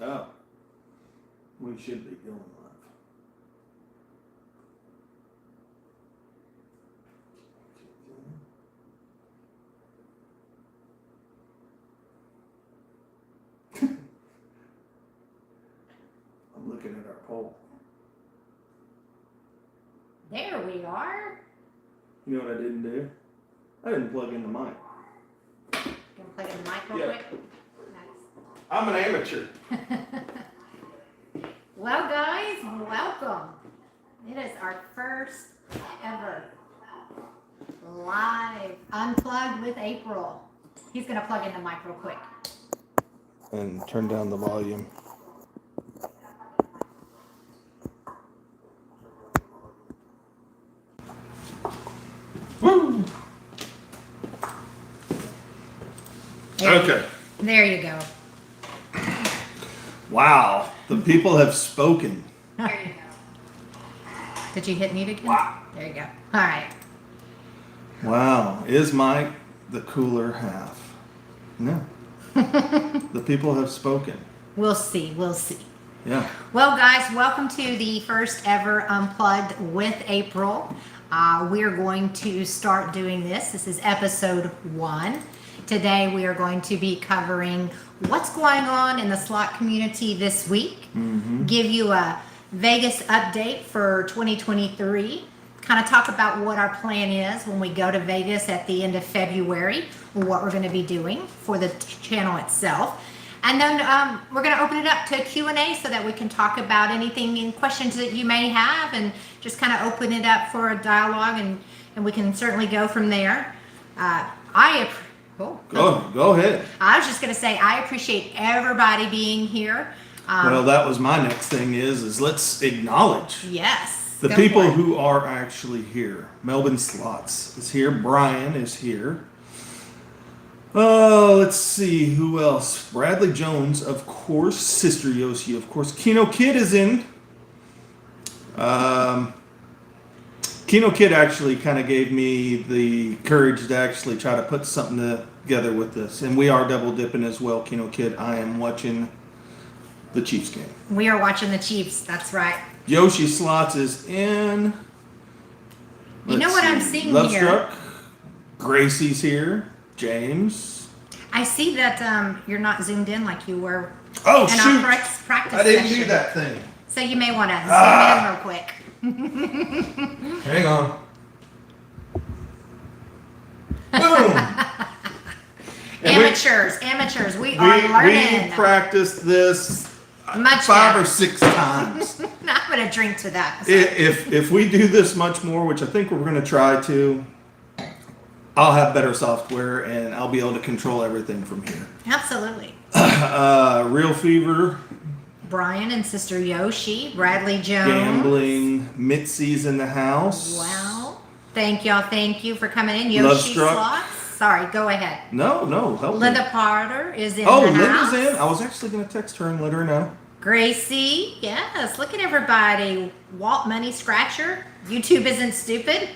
Oh, we should be going live. I'm looking at our poll. There we are. You know what I didn't do? I didn't plug in the mic. Gonna plug in the mic real quick. Nice. I'm an amateur. Well, guys, welcome. It is our first ever live Unplugged with April. He's gonna plug in the mic real quick. And turn down the volume. Woo! Okay. There you go. Wow, the people have spoken. There you go. Did you hit mute again? Wow. There you go. All right. Wow, is Mike the cooler half? No. The people have spoken. We'll see. We'll see. Yeah. Well, guys, welcome to the first ever Unplugged with April. We're going to start doing this. This is episode 1. Today we are going to be covering what's going on in the slot community this week, give you a Vegas update for 2023, kind of talk about what our plan is when we go to Vegas at the end of February, what we're going to be doing for the channel itself. And then we're going to open it up to Q&A so that we can talk about anything and questions that you may have and just kind of open it up for a dialogue and we can certainly go from there. Go ahead. I was just going to say, I appreciate everybody being here. Well, that was my next thing is let's acknowledge Yes. the people who are actually here. Melbourne Slots is here. Brian is here. Let's see who else. Bradley Jones, of course. Sister Yoshi, of course. Kino Kid is in. Kino Kid actually kind of gave me the courage to actually try to put something together with this. And we are double dipping as well, Kino Kid. I am watching the Chiefs game. We are watching the Chiefs. That's right. Yoshi Slots is in. You know what I'm seeing here? LoveStruck. Gracie's here. James. I see that you're not zoomed in like you were Oh, in shoot. our practice I didn't session. do that thing. So you may want to zoom in real quick. Hang on. Boom. Amateurs. We are learning. We practiced this Much 5 better. or 6 times. I'm going to drink to that. So. If we do this much more, which I think we're going to try to, I'll have better software and I'll be able to control everything from here. Absolutely. Real Fever. Brian and Sister Yoshi, Bradley Jones. Gambling. Mitzi's in the house. Wow. Thank you for coming in. Yoshi LoveStruck. Slots. Sorry, go ahead. No, help me. Linda Potter is in Oh, the house. Linda's in. I was actually going to text her and let her know. Gracie, yes. Look at everybody. Walt Money Scratcher. YouTube isn't stupid.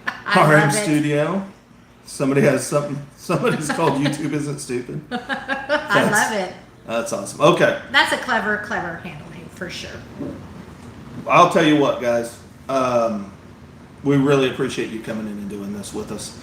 I RM love it. Studio. Somebody's called YouTube Isn't Stupid. I love it. That's awesome. Okay. That's a clever handle name for sure. I'll tell you what, guys. We really appreciate you coming in and doing this with us.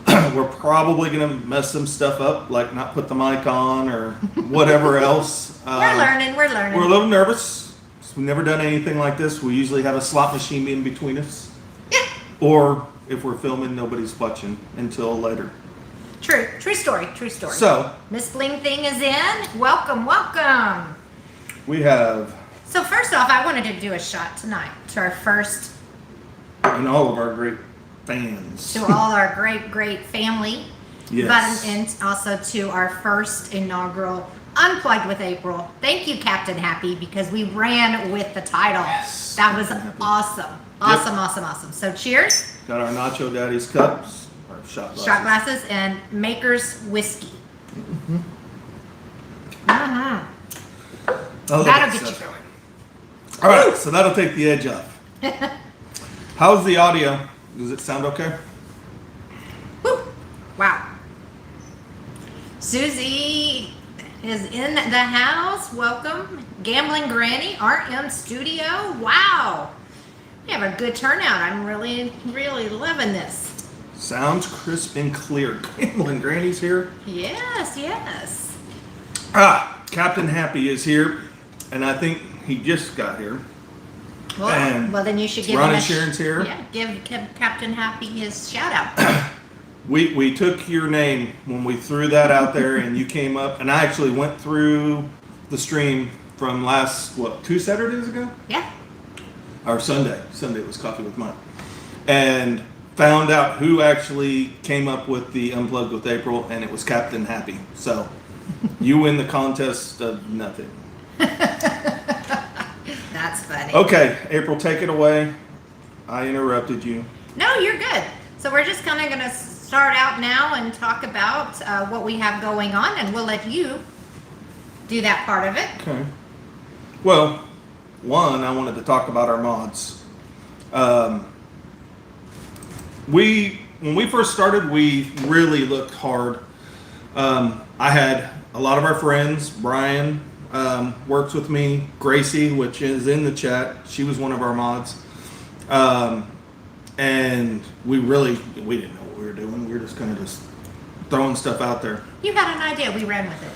We're probably going to mess some stuff up, like not put the mic on or whatever else. We're learning. We're a little nervous. We've never done anything like this. We usually have a slot machine in between us. Yeah. Or if we're filming, nobody's watching until later. True story. So, Miss Bling Thing is in. Welcome. we have, So first off, I wanted to do a shot tonight to our first, and all of our great fans. to all our great family. Yes. But and also to our first inaugural Unplugged with April. Thank you, Captain Happy, because we ran with the title. Yes, That was Captain Happy. awesome. Awesome. So cheers. Got our Nacho Daddy's cups, or shot glasses. Shot glasses and Maker's whiskey. I love That'll that get you stuff. going. All right, so that'll take the edge off. How's the audio? Does it sound okay? Woo. Wow. Susie is in the house. Welcome. Gambling Granny, RM Studio. Wow. We have a good turnout. I'm really, really loving this. Sounds crisp and clear. Gambling Granny's here. Yes, yes. Captain Happy is here, and I think he just got here. Well, then you should give Ron him and Sharon's here. Yeah, give Captain Happy his shout out. We took your name when we threw that out there, and you came up, and I actually went through the stream from last, 2 Saturdays ago? Yeah. Or Sunday. Sunday was Coffee with Mike. And found out who actually came up with the Unplugged with April, and it was Captain Happy. So you win the contest of nothing. That's funny. Okay, April, take it away. I interrupted you. No, you're good. So we're just kind of going to start out now and talk about what we have going on, and we'll let you do that part of it. Okay. Well, one, I wanted to talk about our mods. When we first started, we really looked hard. I had a lot of our friends. Brian works with me. Gracie, which is in the chat, she was one of our mods. And we didn't know what we were doing. We were just kind of just throwing stuff out there. You had an idea. We ran with it.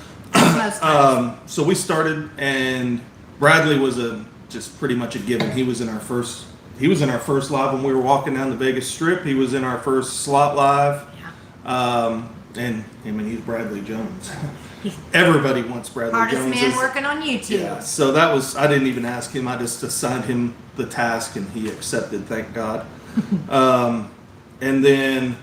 Most times. So we started, and Bradley was just pretty much a given. He was in our first live when we were walking down the Vegas Strip. He was in our first slot live. Yeah. And he's Bradley Jones. Everybody wants Bradley Hardest Jones. man working on YouTube. Yeah. So I didn't even ask him. I just assigned him the task, and he accepted. Thank God. And then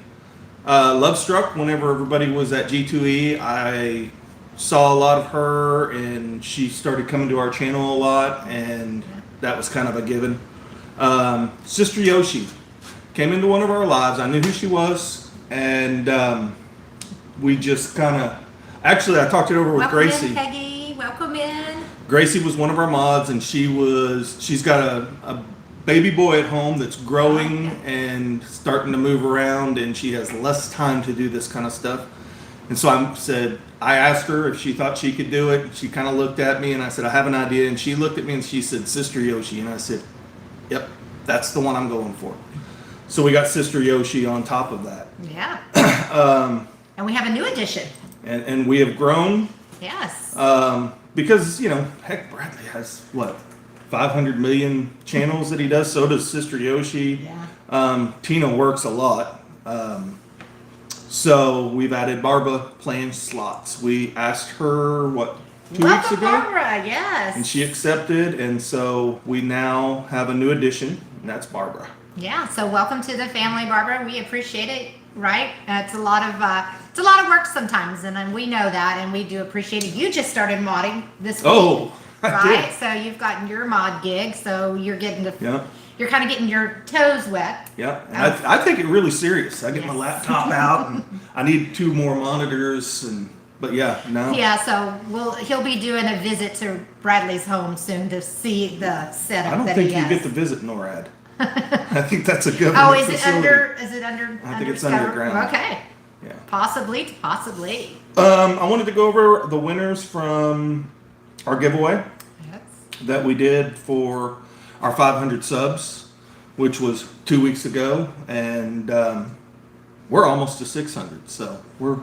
LoveStruck. Whenever everybody was at G2E, I saw a lot of her, and she started coming to our channel a lot, and that was kind of a given. Sister Yoshi came into one of our lives. I knew who she was, and we just kind of... Actually, I talked it over with Welcome Gracie. in, Peggy. Welcome in. Gracie was one of our mods, and she's got a baby boy at home that's growing and starting to move around, and she has less time to do this kind of stuff. And so I asked her if she thought she could do it. She kind of looked at me, and I said, I have an idea. And she looked at me and she said, Sister Yoshi. And I said, yep, that's the one I'm going for. So we got Sister Yoshi on top of that. Yeah. And we have a new addition. And we have grown. Yes. Because, heck, Bradley has, 500 million channels that he does. So does Sister Yoshi. Yeah. Tina works a lot. So we've added Barbra playing slots. We asked her, 2 weeks ago? Barbra, yes. And she accepted, and so we now have a new addition, and that's Barbra. Yeah, so welcome to the family, Barbra. We appreciate it, right? It's a lot of work sometimes, and we know that, and we do appreciate it. You just started modding this week. Oh, I right? did. So you've gotten your mod gig, so you're getting to... Yeah. You're kind of getting your toes wet. Yeah, and I take it really serious. I get my laptop out, and I need 2 more monitors, but yeah, no. Yeah, so he'll be doing a visit to Bradley's home soon to see the setup. I don't that think he you has. get to visit NORAD. I think that's a government Oh, is facility. it under? I think it's discover- underground. Okay. Yeah. Possibly. I wanted to go over the winners from our giveaway Yes. that we did for our 500 subs, which was 2 weeks ago, and we're almost to 600, so we're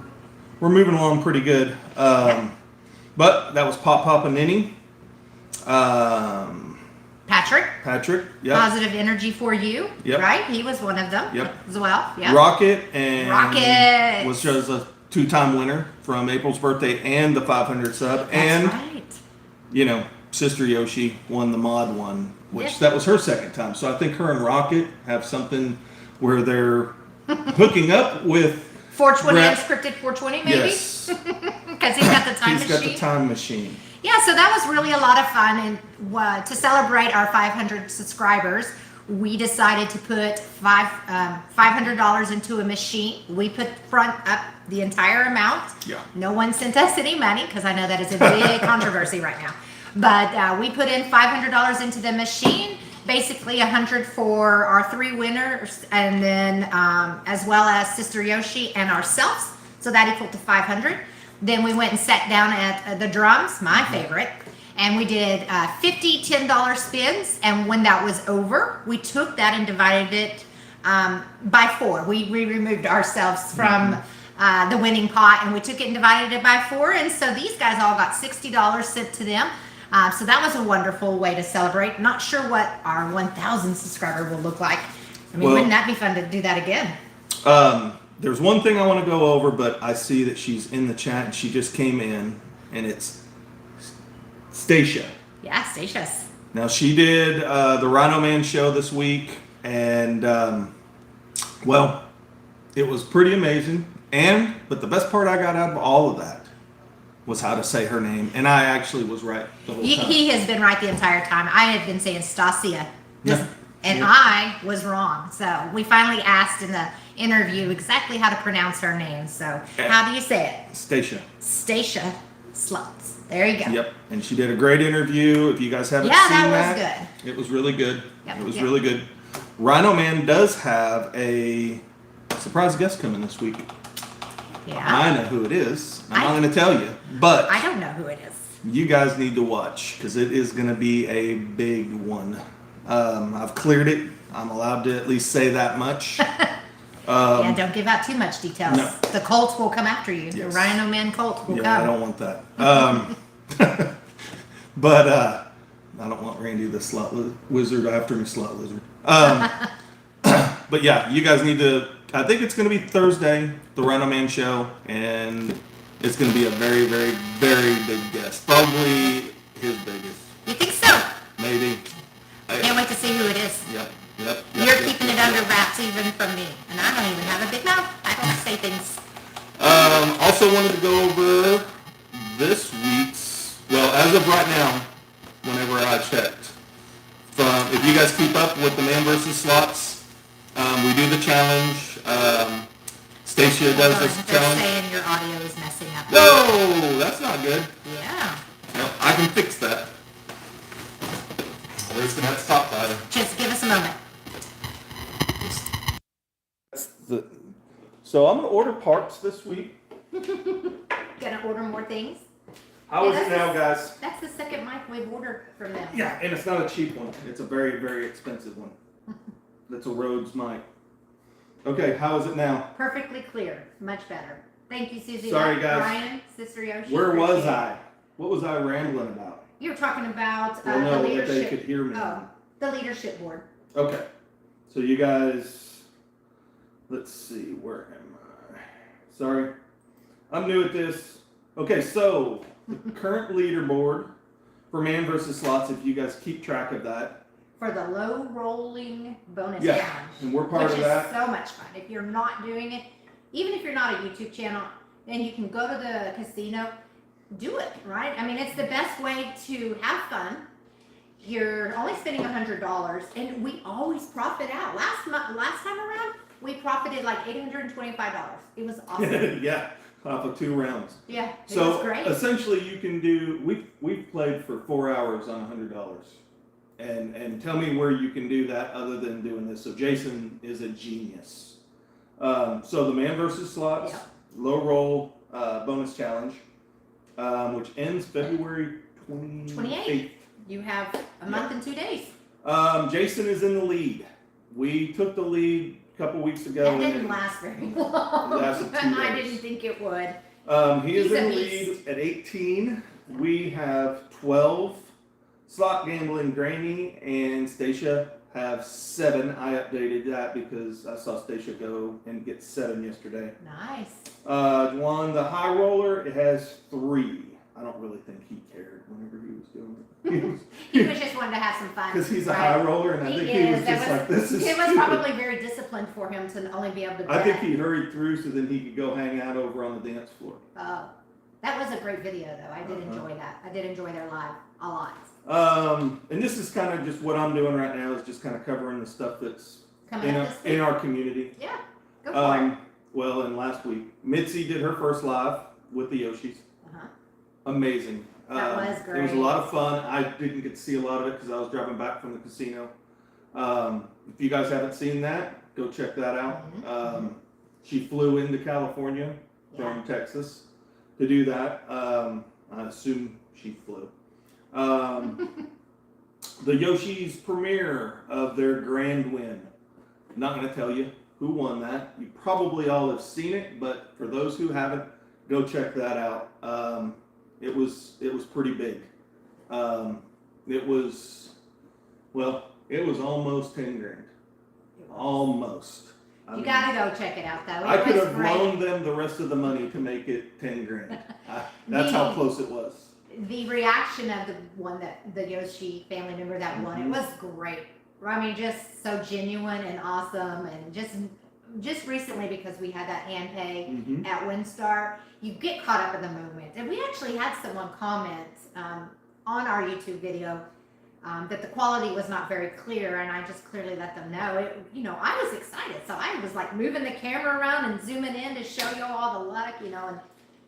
moving along pretty good. But that was Pop and Ninny. Patrick, yep. Positive energy for you. Yep. Right? He was one of them. Yep. As well. Yeah. Rocket was just a 2-time winner from April's birthday and the 500 sub. That's and right. Sister Yoshi won the mod one, which Yes. that was her second time. So I think her and Rocket have something where they're hooking up with 420 Brett. unscripted 420 maybe. Yes, Because he's got the time he's machine. got the time machine. Yeah, so that was really a lot of fun, and to celebrate our 500 subscribers, we decided to put $500 into a machine. We put front up the entire amount. Yeah. No one sent us any money because I know that is a big controversy right now. But we put in $500 into the machine, basically 100 for our 3 winners, and then as well as Sister Yoshi and ourselves. So that equaled to 500. Then we went and sat down at the drums, my favorite, and we did 50 $10 spins. And when that was over, we took that and divided it by 4. We removed ourselves from the winning pot, and we took it and divided it by 4. And so these guys all got $60 sent to them. So that was a wonderful way to celebrate. Not sure what our 1,000 subscriber will look like. I mean, wouldn't that be fun to do that again? There's one thing I want to go over, but I see that she's in the chat and she just came in, and it's Stacia. Yeah, Stacio's. Now, she did the Rhino Man show this week, and well, it was pretty amazing. But the best part I got out of all of that was how to say her name, and I actually was right the whole time. He has been right the entire time. I had been saying Stacia, and Yeah. I was wrong. So we finally asked in the interview exactly how to pronounce her name. So how do you say it? Stacia. Stacia Sluts. There you go. Yep, and she did a great interview. If you guys haven't Yeah, seen that that, was it was really good. Yep, It was yep. really good. Rhino Man does have a surprise guest coming this week. Yeah. I know who it is. I'm not going to tell you, but I don't know who it is. you guys need to watch because it is going to be a big one. I've cleared it. I'm allowed to at least say that much. Yeah, don't give out too much details. No. The Colts will come after you. Yes. The Rhino Man Colt will Yeah, come. I don't want that. But I don't want Randy the slut wizard after me, slut lizard. But yeah, you guys need to. I think it's going to be Thursday, the Rhino Man show, and it's going to be a very, very, very big guest. Probably his biggest. You think so? Maybe. Can't wait to see who it is. Yep. You're keeping it under wraps even from me. And I don't even have a big mouth. I don't say things. Also wanted to go over this week's, well, as of right now, whenever I checked, if you guys keep up with the Man versus Slots, we do the challenge. Stacia does this They're challenge. saying your audio is messing up. No, that's not good. Yeah. No, I can fix that. We're just gonna have to stop by. Just give us a moment. So I'm gonna order parts this week. Gonna order more things. How is it now, guys? That's the second mic we've ordered from them. Yeah, and it's not a cheap one. It's a very, very expensive one. That's a Rhodes mic. Okay, how is it now? Perfectly clear. Much better. Thank you, Susie. Sorry, guys. Brian, Sister Yoshi. Where was appreciate it. I? What was I rambling about? You were talking about Well, no, the that they leadership. could hear me. Oh, the leadership board. Okay, so you guys, let's see, where am I? Sorry, I'm new at this. Okay, so the current leaderboard for Man vs. Slots, if you guys keep track of that. For the low rolling bonus Yeah, challenge. and we're part which of is that. so much fun. If you're not doing it, even if you're not a YouTube channel, then you can go to the casino, do it, right? I mean, it's the best way to have fun. You're only spending $100, and we always profit out. Last time around, we profited like $825. It was awesome. Yeah, off of 2 rounds. Yeah, it was So great. essentially, you can do. We've played for 4 hours on $100, and tell me where you can do that other than doing this. So Jason is a genius. So the Man versus Slots low roll bonus challenge, which ends February 28th. You have a month and 2 days. Jason is in the lead. We took the lead a couple weeks ago. That didn't last very long. It lasted 2 I days. didn't think it would. He is He's a in the beast. lead at 18. We have 12. Slot Gambling Granny and Stacia have 7. I updated that because I saw Stacia go and get 7 yesterday. Nice. Juan, the high roller, it has 3. I don't really think he cared whenever he was doing it. He was just wanting to have some fun. Because he's a right? high roller, and I think he was just like, this is It was stupid. probably very disciplined for him to only be able to bet. I think he hurried through so then he could go hang out over on the dance floor. Oh, that was a great video, though. I did enjoy that. I did enjoy their live a lot. And this is kind of just what I'm doing right now is just kind of covering the stuff that's Coming up this week. in our community. Yeah, go for it. Well, and last week, Mitzi did her first live with the Yoshis. Uh-huh. Amazing. That was It was a great. lot of fun. I didn't get to see a lot of it because I was driving back from the casino. If you guys haven't seen that, go check that out. Mhm. She flew into California Yeah. from Texas. to do that. I assume she flew. The Yoshi's premiere of their grand win. Not going to tell you who won that. You probably all have seen it, but for those who haven't, go check that out. It was pretty big. It was almost 10 grand. Almost. You got to go check it out, though. I could have loaned them the rest of the money to make it 10 grand. That's how close it was. The reaction of the Yoshi family member that won, it was great. I mean, just so genuine and awesome, and just recently, because we had that hand pay at WinStar, you get caught up in the moment. And we actually had someone comment on our YouTube video that the quality was not very clear, and I just clearly let them know. I was excited, so I was like moving the camera around and zooming in to show you all the luck, and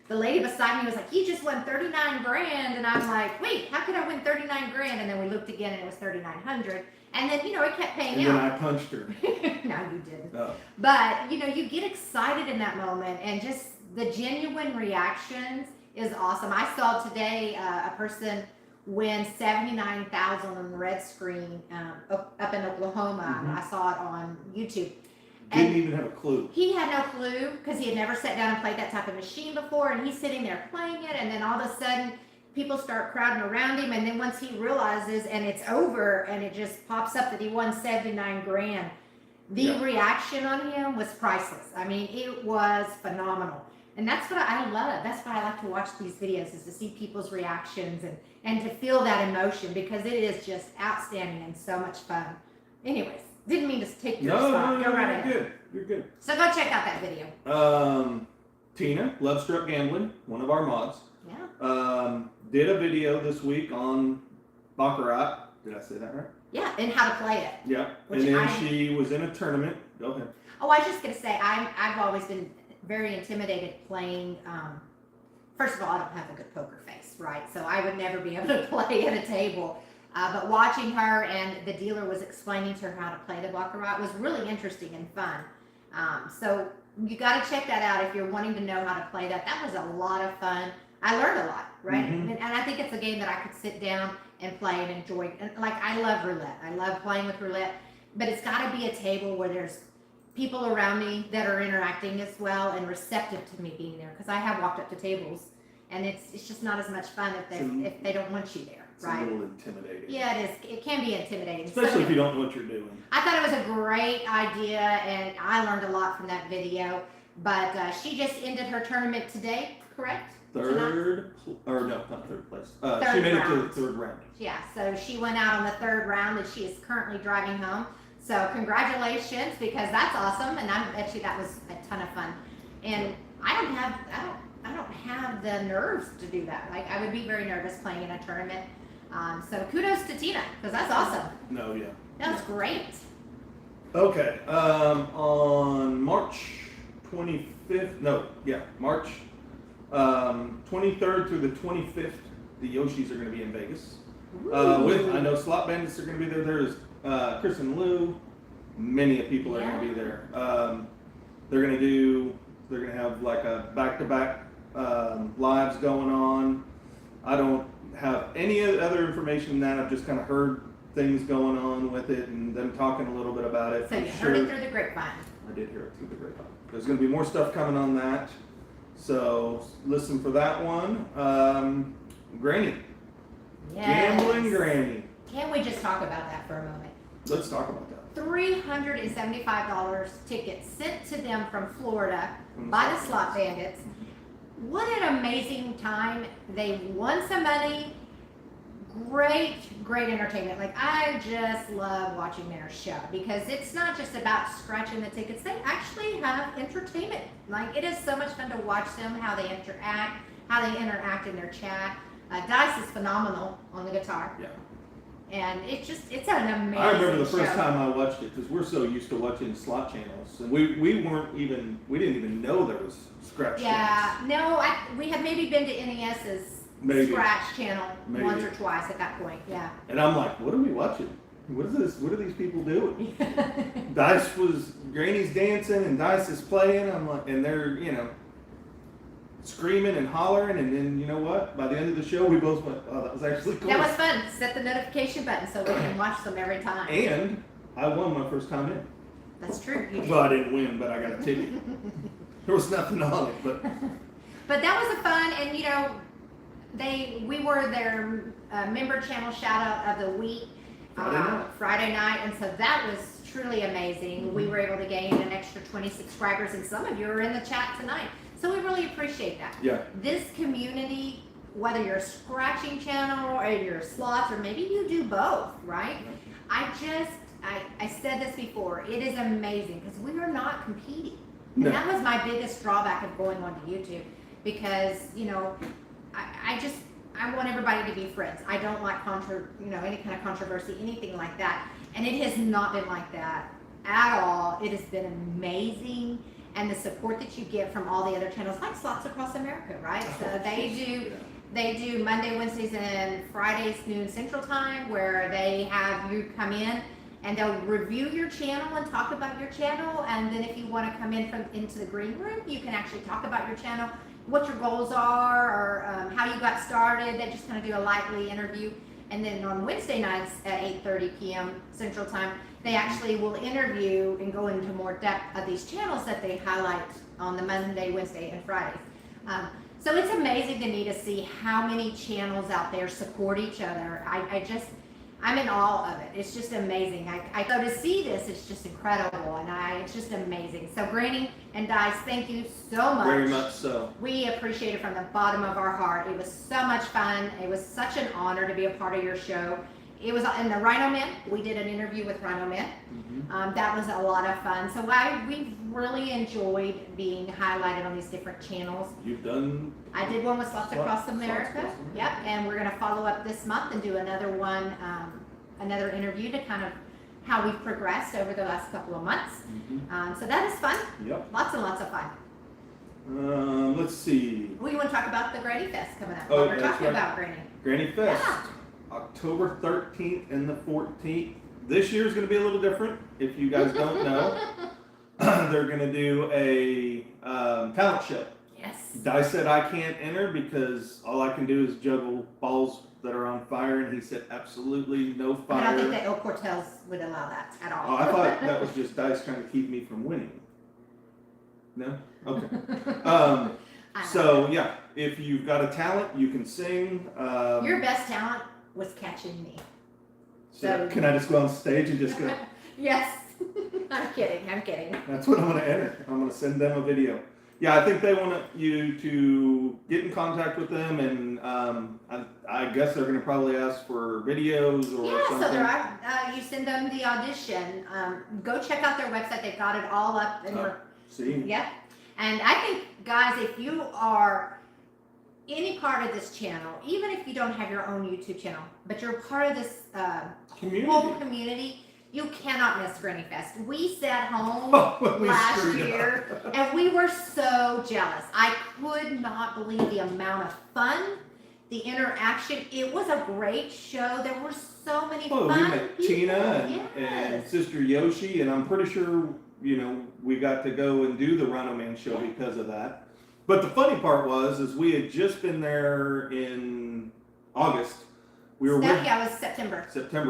the lady beside me was like, "You just won 39 grand," and I'm like, "Wait, how could I win 39 grand?" And then we looked again, and it was 3,900. And then, it kept paying and out. And then I punched her. No, you didn't. Oh. But, you get excited in that moment, and just the genuine reactions is awesome. I saw today a person win $79,000 on the red screen up in Oklahoma. I saw it on YouTube. Didn't even have a clue. He had no clue because he had never sat down and played that type of machine before, and he's sitting there playing it, and then all of a sudden people start crowding around him, and then once he realizes and it's over and it just pops up that he won 79 grand, the reaction on him was priceless. I mean, it was phenomenal. And that's what I love. That's why I like to watch these videos, is to see people's reactions and to feel that emotion, because it is just outstanding and so much fun. Anyways, didn't mean to take your spot. Go right ahead. You're good. So go check out that video. Tina, LoveStruck Gambling, one of our mods, Yeah. did a video this week on Baccarat. Did I say that right? Yeah, and how to play it. Yeah. And then she was in a tournament. Go ahead. Oh, I was just going to say, I've always been very intimidated playing. First of all, I don't have a good poker face, right? So I would never be able to play at a table. But watching her, and the dealer was explaining to her how to play the Baccarat, was really interesting and fun. So you got to check that out if you're wanting to know how to play that. That was a lot of fun. I learned a lot, right? And I think it's a game that I could sit down and play and enjoy. And like, I love roulette. I love playing with roulette. But it's got to be a table where there's people around me that are interacting as well and receptive to me being there. Because I have walked up to tables, and it's just not as much fun if they don't want you there, right? It's a little intimidating. Yeah, it is. It can be intimidating. Especially if you don't know what you're doing. I thought it was a great idea, and I learned a lot from that video. But she just ended her tournament today, correct? Not third place. Third she made round. it to the third round. Yeah, so she went out on the third round, and she is currently driving home. So congratulations, because that's awesome, and I bet you that was a ton of fun. And I don't have the nerves to do that. Like, I would be very nervous playing in a tournament. So kudos to Tina, because that's awesome. No, yeah. That was great. Okay. On March 25th. March 23rd through the 25th, the Yoshis are going to be in Vegas. I know Slot Bandits are going to be there. There's Chris and Lou. Many people are going to be there. They're going to have like a back-to-back lives going on. I don't have any other information than that. I've just kind of heard things going on with it and them talking a little bit about it. So you heard it through the grapevine. I did hear it through the grapevine. There's going to be more stuff coming on that. So listen for that one. Granny. Yes. Gambling Granny. Can we just talk about that for a moment? Let's talk about that. $375 tickets sent to them from Florida by the Slot Bandits. What an amazing time. They won some money. Great entertainment. Like, I just love watching their show, because it's not just about scratching the tickets. They actually have entertainment. Like, it is so much fun to watch them, how they interact in their chat. Dice is phenomenal on the guitar. Yeah. And it's an amazing I remember the first show. time I watched it, because we're so used to watching slot channels, and we didn't even know there was scratch channels. No, we had maybe been to NES's scratch channel once or twice at that point. Yeah. And I'm like, what are we watching? What is this? What are these people doing? Granny's dancing and Dice is playing. I'm like, and they're, screaming and hollering, and then you know what? By the end of the show, we both went, "Oh, that was actually cool." That was fun. Set the notification button so we can watch them every time. And I won my first time in. That's true. You did. Well, I didn't win, but I got a ticket. There was nothing on it, but But that was a fun, and you know, we were their member channel shout out of the week Friday night, and so that was truly amazing. We were able to gain an extra 20 subscribers, and some of you are in the chat tonight, so we really appreciate that. yeah, This community, whether you're a scratching channel or you're slots, or maybe you do both, right? I said this before, it is amazing because we are not competing. And No. that was my biggest drawback of going onto YouTube, because, you know, I want everybody to be friends. I don't like any kind of controversy, anything like that. And it has not been like that at all. It has been amazing. And the support that you get from all the other channels, like Slots Across America, right? So they do Monday, Wednesdays, and Fridays noon Central Time, where they have you come in and they'll review your channel and talk about your channel. And then if you want to come into the green room, you can actually talk about your channel, what your goals are, or how you got started. They just kind of do a lively interview. And then on Wednesday nights at 8:30 p.m. Central Time, they actually will interview and go into more depth of these channels that they highlight on the Monday, Wednesday, and Fridays. So it's amazing to me to see how many channels out there support each other. I'm in awe of it. It's just amazing. So to see this, it's just incredible, and it's just amazing. So Granny and Dice, thank you so much. very much so. We appreciate it from the bottom of our heart. It was so much fun. It was such an honor to be a part of your show. It was in the Rhino Men. We did an interview with Rhino Men. That was a lot of fun. So we've really enjoyed being highlighted on these different channels. You've done. I did one with Slots Across America. Yep, and we're going to follow up this month and do another one, another interview to kind of how we've progressed over the last couple of months. So that is fun. Yep. Lots and lots of fun. Let's see. We want to talk about the Granny Fest coming up. Oh, We're that's talking right. about Granny. Granny Fest, Yeah. October 13th and the 14th. This year's going to be a little different. If you guys don't know, they're going to do a talent show. Yes. Dice said I can't enter because all I can do is juggle balls that are on fire, and he said absolutely no fire. I don't think that El Cortez would allow that at all. Oh, I thought that was just Dice trying to keep me from winning. No? Okay. So yeah, if you've got a talent, you can sing. Your best talent was catching me. So can I just go on stage and just go? Yes. I'm kidding. That's what I'm going to enter. I'm going to send them a video. Yeah, I think they want you to get in contact with them, and I guess they're going to probably ask for videos or something. So you send them the audition. Go check out their website. They've got it all up. See? Yep. And I think, guys, if you are any part of this channel, even if you don't have your own YouTube channel, but you're part of this whole community, you cannot miss Granny Fest. We sat home last year and we were so jealous. I could not believe the amount of fun, the interaction. It was a great show. There were so many fun we met people. Tina and Sister Yoshi, and I'm pretty sure, we got to go and do the Rhino Man show because of that. But the funny part is we had just been there in August. We were it was September.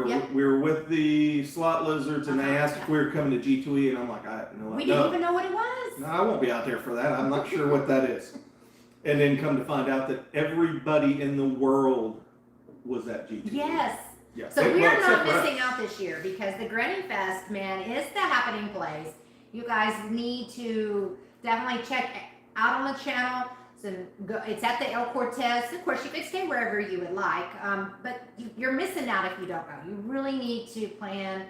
Yep. We were with the Slot Lizards, and they asked if we were coming to G2E, and I'm like, I have no idea. We didn't even know what it was. No, I won't be out there for that. I'm not sure what that is. And then come to find out that everybody in the world was at G2E. Yes. Yeah. So we are not missing out this year, because the Granny Fest, man, is the happening place. You guys need to definitely check out on the channel. So it's at the El Cortez. Of course, you could stay wherever you would like, but you're missing out if you don't go. You really need to plan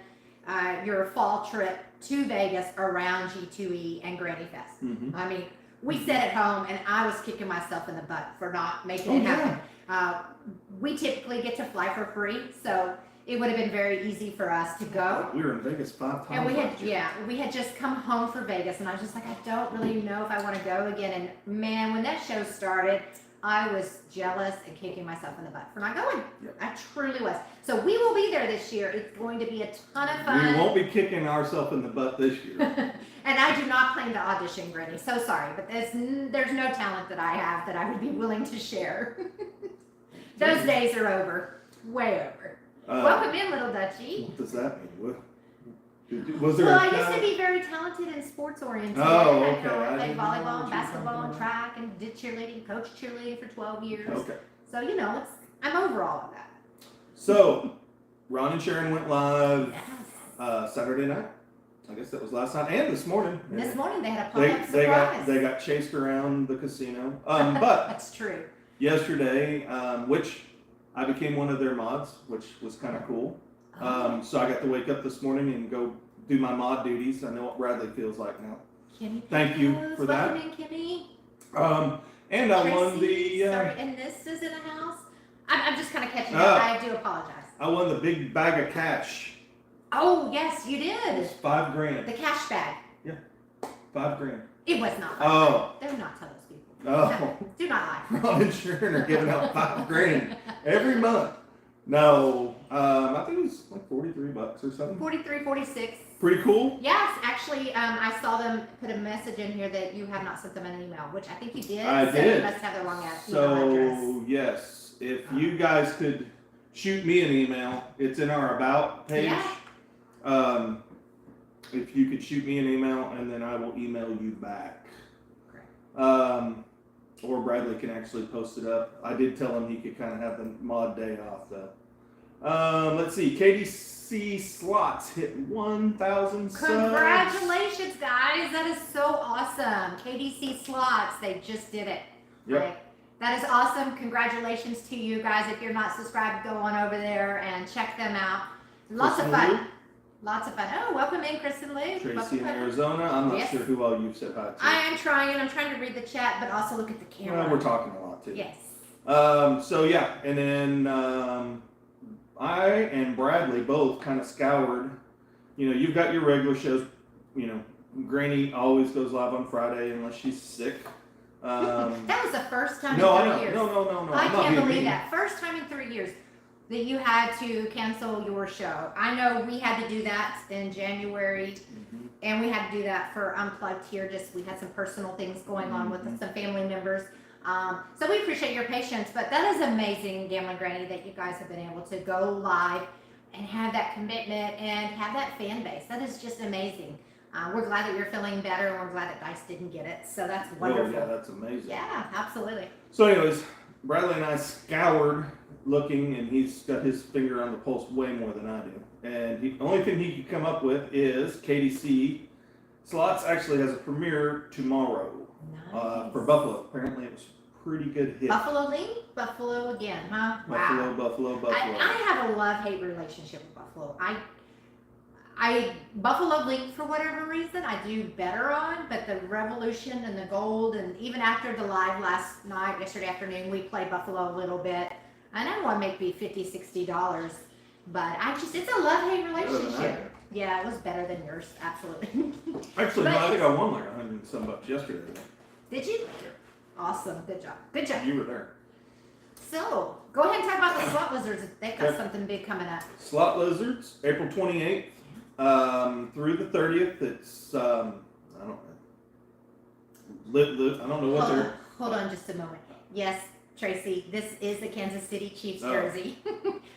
your fall trip to Vegas around G2E and Granny Fest. I mean, we sat at home and I was kicking myself in the butt for not making it happen. We typically get to fly for free, so it would have been very easy for us to go. We were in Vegas 5 times. And we had just come home for Vegas, and I was just like, I don't really know if I want to go again. And man, when that show started, I was jealous and kicking myself in the butt for not going. Yep. I truly was. So we will be there this year. It's going to be a ton of fun. We won't be kicking ourselves in the butt this year. And I do not plan to audition, Granny. So sorry, but there's no talent that I have that I would be willing to share. Those days are over. Way over. Welcome in, little Dutchie. What does that mean? Was there? Well, I used to be very talented and sports oriented. Oh, I okay. I played didn't know volleyball, what and you basketball, were and talking track, and did cheerleading, coached cheerleading for 12 years. Okay. So I'm over all of that. So, Ron and Sharon went live Yes. Saturday night. I guess that was last night and this morning. This morning they had a They, pop-up they surprise. got chased around the casino. But That's true. yesterday, which I became one of their mods, which was kind of cool. So I got to wake up this morning and go do my mod duties. I know what Bradley feels like now. Kimmy, Thank you Pickles. for that. Welcome in, Kimmy. And I won Tracy, the sorry, and this is in the house. I'm just kind of catching up. I do apologize. I won the big bag of cash. Oh yes, you It was did. $5,000. The cash bag. $5,000. It was not. Oh. Do not tell those people. Oh. Do not lie. Ron and Sharon are giving out $5,000 every month. No, I think it was like $43 or something. 43, 46. Pretty cool. Yes, actually, I saw them put a message in here that you have not sent them an email, which I think you did. I so did. You must have the wrong email address. So yes, if you guys could shoot me an email, it's in our about page. Yeah. If you could shoot me an email and then I will email you back. Great. Or Bradley can actually post it up. I did tell him he could kind of have the mod day off though. Let's see. KDC Slots hit 1,000 subs. Congratulations, guys. That is so awesome. KDC Slots, they just did it. Yep. Like, that is awesome. Congratulations to you guys. If you're not subscribed, go on over there and check them out. Lots of Kristen fun. Lots of fun. Oh, welcome in, Kristen Lou. Tracy Welcome, in welcome. Arizona. I'm not Yes. sure who all you've said hi to. I am trying. I'm trying to read the chat, but also look at the camera. Well, we're talking a lot too. Yes. So yeah, and then I and Bradley both kind of scoured. You know, you've got your regular shows. You know, Granny always goes live on Friday unless she's sick. That was the first time No, I in know. 3 years. No. I I'm not can't being believe mean. that. First time in 3 years that you had to cancel your show. I know we had to do that in January, Mhm. and we had to do that for Unplugged here. Just we had some personal things going on with some family members. So we appreciate your patience, but that is amazing, Gambling Granny, that you guys have been able to go live and have that commitment and have that fan base. That is just amazing. We're glad that you're feeling better, and we're glad that Dice didn't get it. So that's wonderful. Oh yeah, that's amazing. Yeah, absolutely. So, anyways, Bradley and I scoured looking, and he's got his finger on the pulse way more than I do. And the only thing he could come up with is KDC Slots actually has a premiere tomorrow Nice. for Buffalo. Apparently, it was a pretty good hit. Buffalo Link? Buffalo again, huh? Buffalo, Wow. Buffalo. I have a love-hate relationship with Buffalo. I Buffalo Link, for whatever reason, I do better on, but the Revolution and the Gold, and even after the live last night, yesterday afternoon, we played Buffalo a little bit. I know one may be $50, $60, but it's a love-hate Better than I relationship. Yeah, it was better than yours, absolutely. Actually, But no, I think I won like $100 and some bucks yesterday. Did you? Awesome, good job. Good job. You were there. So, go ahead and talk about the Slot Wizards. They've got Okay. something big coming up. Slot Lizards, April 28th through the 30th. It's I don't know. I don't know what they're. Hold on just a moment. Yes, Tracy, this is the Kansas City Chiefs Oh. jersey.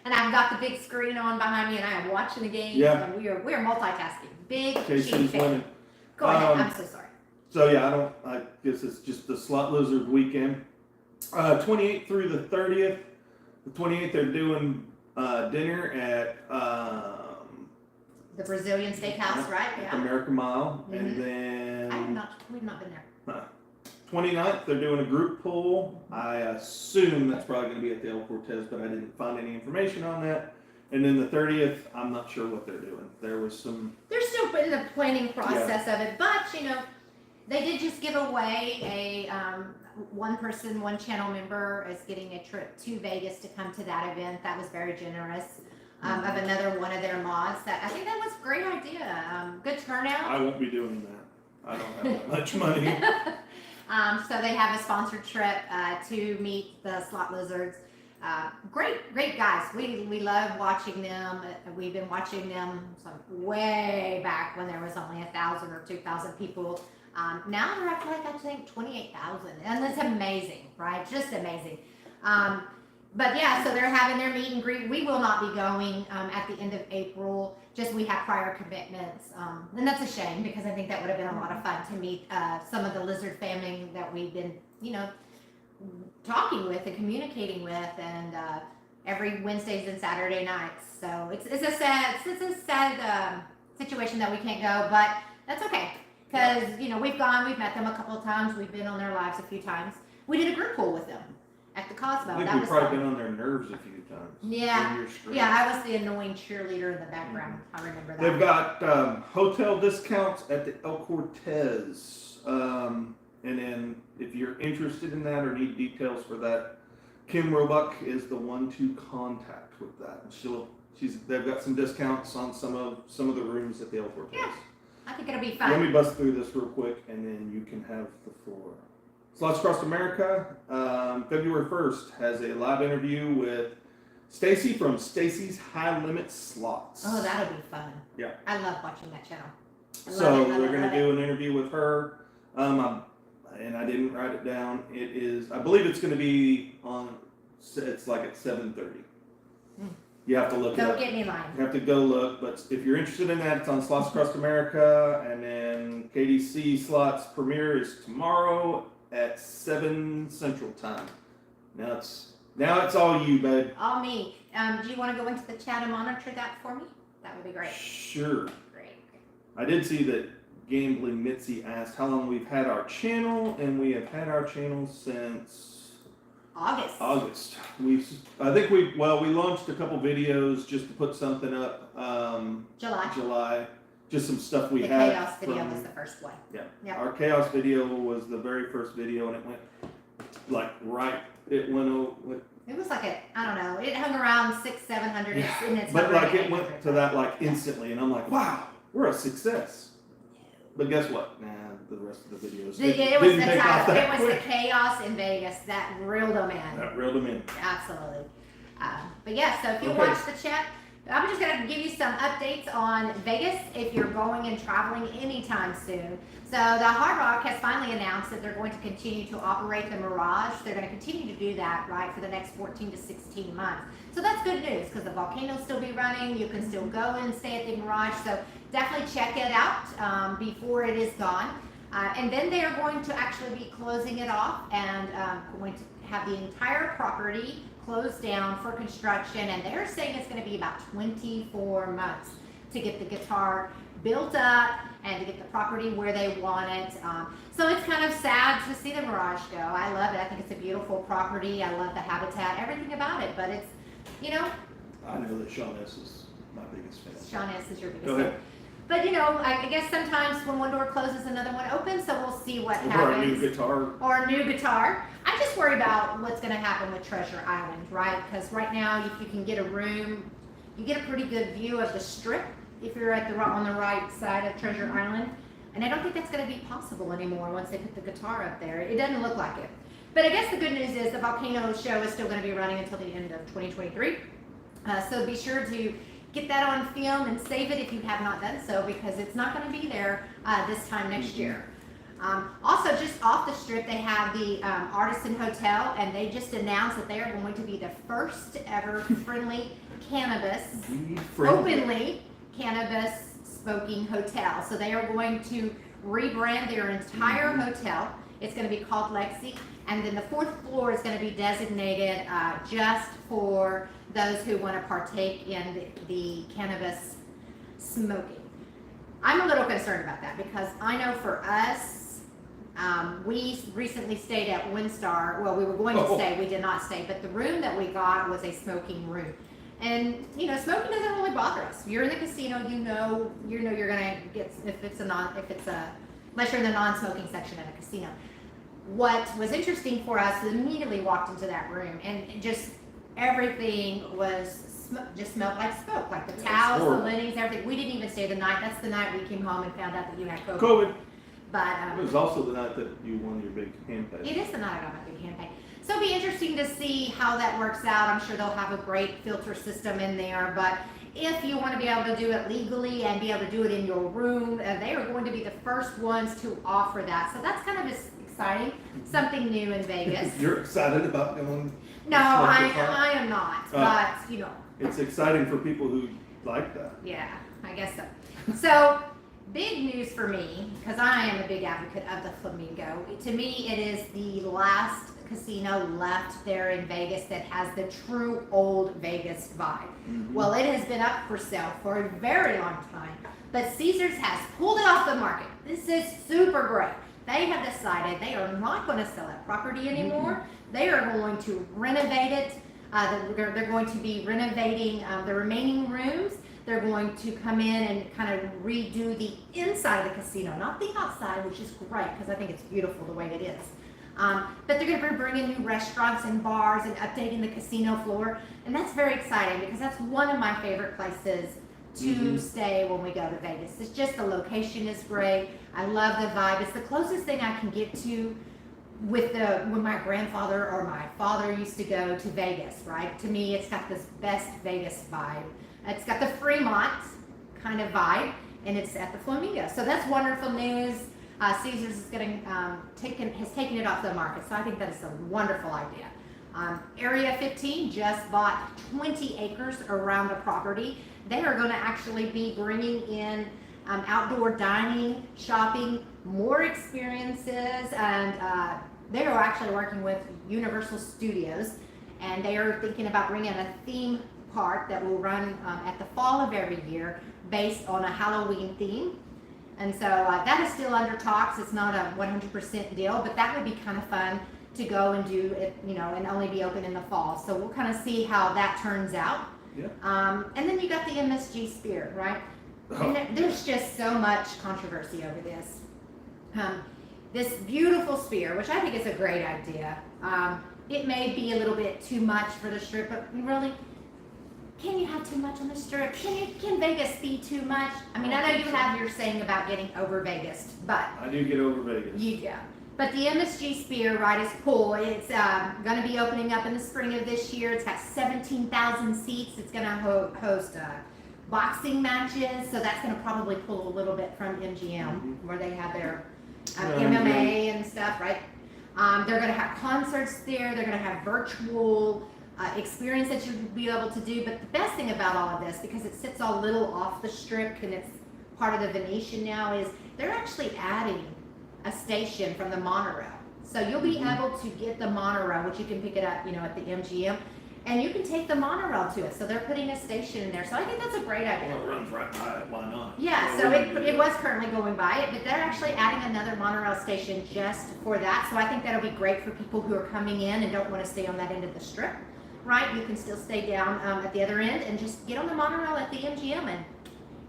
And I've got the big screen on behind me, and I am watching the game. Yeah. And we are multitasking. Big KC's Chiefs fan. winning. Go ahead. Um, I'm so sorry. So yeah, I guess it's just the Slot Lizard weekend. 28th through the 30th. The 28th they're doing dinner at The Brazilian Steakhouse, right? at Yeah. American Mile, Mhm. and then We've not been there. 29th they're doing a group pool. I assume that's probably going to be at the El Cortez, but I didn't find any information on that. And then the 30th, I'm not sure what they're doing. There was some. They're still in the planning process of it, but they did just give away a one person, one channel member is getting a trip to Vegas to come to that event. That was very generous. Of another one of their mods. That I think that was a great idea. Good turnout. I won't be doing that. I don't have that much money. So they have a sponsored trip to meet the slot lizards. Great guys. We love watching them. We've been watching them way back when there was only 1,000 or 2,000 people. Now they're up to like I think 28,000, and that's amazing, right? Just amazing. But yeah, so they're having their meet and greet. We will not be going at the end of April. Just we have prior commitments, and that's a shame because I think that would have been a lot of fun to meet some of the lizard family that we've been, talking with and communicating with, and every Wednesdays and Saturday nights. So it's a sad situation that we can't go, but that's okay because we've met them a couple of times. We've been on their lives a few times. We did a group pool with them at the Cosmo. I think that we've was probably fun. been on their nerves a few times. Yeah, I was the annoying cheerleader in the background. I remember that. They've got hotel discounts at the El Cortez. And then if you're interested in that or need details for that, Kim Roebuck is the one to contact with that. They've got some discounts on some of the rooms at the El Cortez. Yeah, I think it'll be fun. Let me bust through this real quick and then you can have the floor. Slots Across America, February 1st has a live interview with Stacy from Stacy's High Limit Slots. Oh, that'll be fun. Yeah. I love watching that channel. So they're going to do an interview with her. And I didn't write it down. It is, I believe it's going to be it's like at 7:30. You have to look it up. Don't get me lying. You have to go look, but if you're interested in that, it's on Slots Across America, and then KDC Slots premiere is tomorrow at 7 Central Time. Now it's all you, babe. All me. Do you want to go into the chat and monitor that for me? That would be great. Sure. Great. I did see that Gambling Mitzi asked how long we've had our channel, and we have had our channel since August. We launched a couple videos just to put something up. July. Just some stuff we had. The chaos video was the first one. Yeah. Yep. Our chaos video was the very first video, and it went It was like it hung around 600-700 and it's but not it went to that infantly, and I'm like, wow, we're a success. But guess what? The rest of the videos it was the quick. chaos in Vegas that reeled them in. Absolutely. But yeah, so if you watch the chat, I'm just going to give you some updates on Vegas if you're going and traveling anytime soon. So the Hard Rock has finally announced that they're going to continue to operate the Mirage. They're going to continue to do that, right, for the next 14 to 16 months. So that's good news because the volcano will still be running. You can still go and stay at the Mirage. So definitely check it out before it is gone. And then they are going to actually be closing it off and going to have the entire property closed down for construction. And they're saying it's going to be about 24 months to get the guitar built up and to get the property where they want it. So it's kind of sad to see the Mirage go. I love it. I think it's a beautiful property. I love the habitat, everything about it. But it's, I know that Sean S. is my biggest fan. Sean S. is your biggest Go fan. ahead. But I guess sometimes when one door closes, another one opens. So we'll see what happens. Or a new guitar. Or a new guitar. I just worry about what's going to happen with Treasure Island, right? Because right now, if you can get a room, you get a pretty good view of the strip if you're on the right side of Treasure Island. And I don't think that's going to be possible anymore once they put the guitar up there. It doesn't look like it. But I guess the good news is the Volcano show is still going to be running until the end of 2023. So be sure to get that on film and save it if you have not done so, because it's not going to be there this time next year. Also, just off the strip, they have the Artisan Hotel, and they just announced that they are going to be the first ever friendly cannabis, openly cannabis smoking hotel. So they are going to rebrand their entire hotel. It's going to be called Lexi, and then the 4th floor is going to be designated just for those who want to partake in the cannabis smoking. I'm a little concerned about that because I know for us, we recently stayed at WinStar. Well, we were going to stay, we did not stay, but the room that we got was a smoking room. And smoking doesn't really bother us. You're in the casino, you know you're gonna get unless you're in the non-smoking section at a casino. What was interesting for us, we immediately walked into that room and just everything just smelled like smoke, like the towels, the linens, everything. We didn't even stay the night. That's the night we came home and found out that you had COVID. But It was also the night that you won your big hand pay. it is the night I got my big hand pay. So it'll be interesting to see how that works out. I'm sure they'll have a great filter system in there, but if you want to be able to do it legally and be able to do it in your room, they are going to be the first ones to offer that. So that's kind of exciting, something new in Vegas. You're excited about going? No, I am not, but you know. It's exciting for people who like that. Yeah, I guess so. So, big news for me, because I am a big advocate of the Flamingo. To me, it is the last casino left there in Vegas that has the true old Vegas vibe. Mm-hmm. Well, it has been up for sale for a very long time, but Caesars has pulled it off the market. This is super great. They have decided they are not going to sell that property anymore. Mm-hmm. They are going to renovate it. They're going to be renovating the remaining rooms. They're going to come in and kind of redo the inside of the casino, not the outside, which is great because I think it's beautiful the way it is. But they're going to be bringing new restaurants and bars and updating the casino floor. And that's very exciting because that's one of my favorite places to stay when we go to Vegas. It's just the location is great. I love the vibe. It's the closest thing I can get to with when my grandfather or my father used to go to Vegas, right? To me, it's got this best Vegas vibe. It's got the Fremont kind of vibe, and it's at the Flamingo. So that's wonderful news. Caesars is has taken it off the market, so I think that is a wonderful idea. Area 15 just bought 20 acres around the property. They are going to actually be bringing in outdoor dining, shopping, more experiences, and they are actually working with Universal Studios, and they are thinking about bringing a theme park that will run at the fall of every year based on a Halloween theme. And so that is still under talks. It's not a 100% deal, but that would be kind of fun to go and do it, you know, and only be open in the fall. So we'll kind of see how that turns out. Yeah. And then you got the MSG Spear, right? Oh. And there's just so much controversy over this. This beautiful spear, which I think is a great idea. It may be a little bit too much for the Strip, but really, can you have too much on the Strip? Can Vegas be too much? I mean, I know you have your saying about getting over Vegas, but I do get over Vegas. yeah. But the MSG Spear, right, is cool. It's going to be opening up in the spring of this year. It's got 17,000 seats. It's going to host boxing matches, so that's going to probably pull a little bit from MGM, where they have their MMA and stuff, right? They're going to have concerts there. They're going to have virtual experience that you'll be able to do. But the best thing about all of this, because it sits a little off the Strip and it's part of the Venetian now, is they're actually adding a station from the monorail. So you'll be able to get the monorail, which you can pick it up, you know, at the MGM, and you can take the monorail to it. So they're putting a station in there. So I think that's a great idea. Well, it runs right by it. Why not? Yeah, so it was currently going by it, but they're actually adding another monorail station just for that. So I think that'll be great for people who are coming in and don't want to stay on that end of the Strip, right? You can still stay down at the other end and just get on the monorail at the MGM and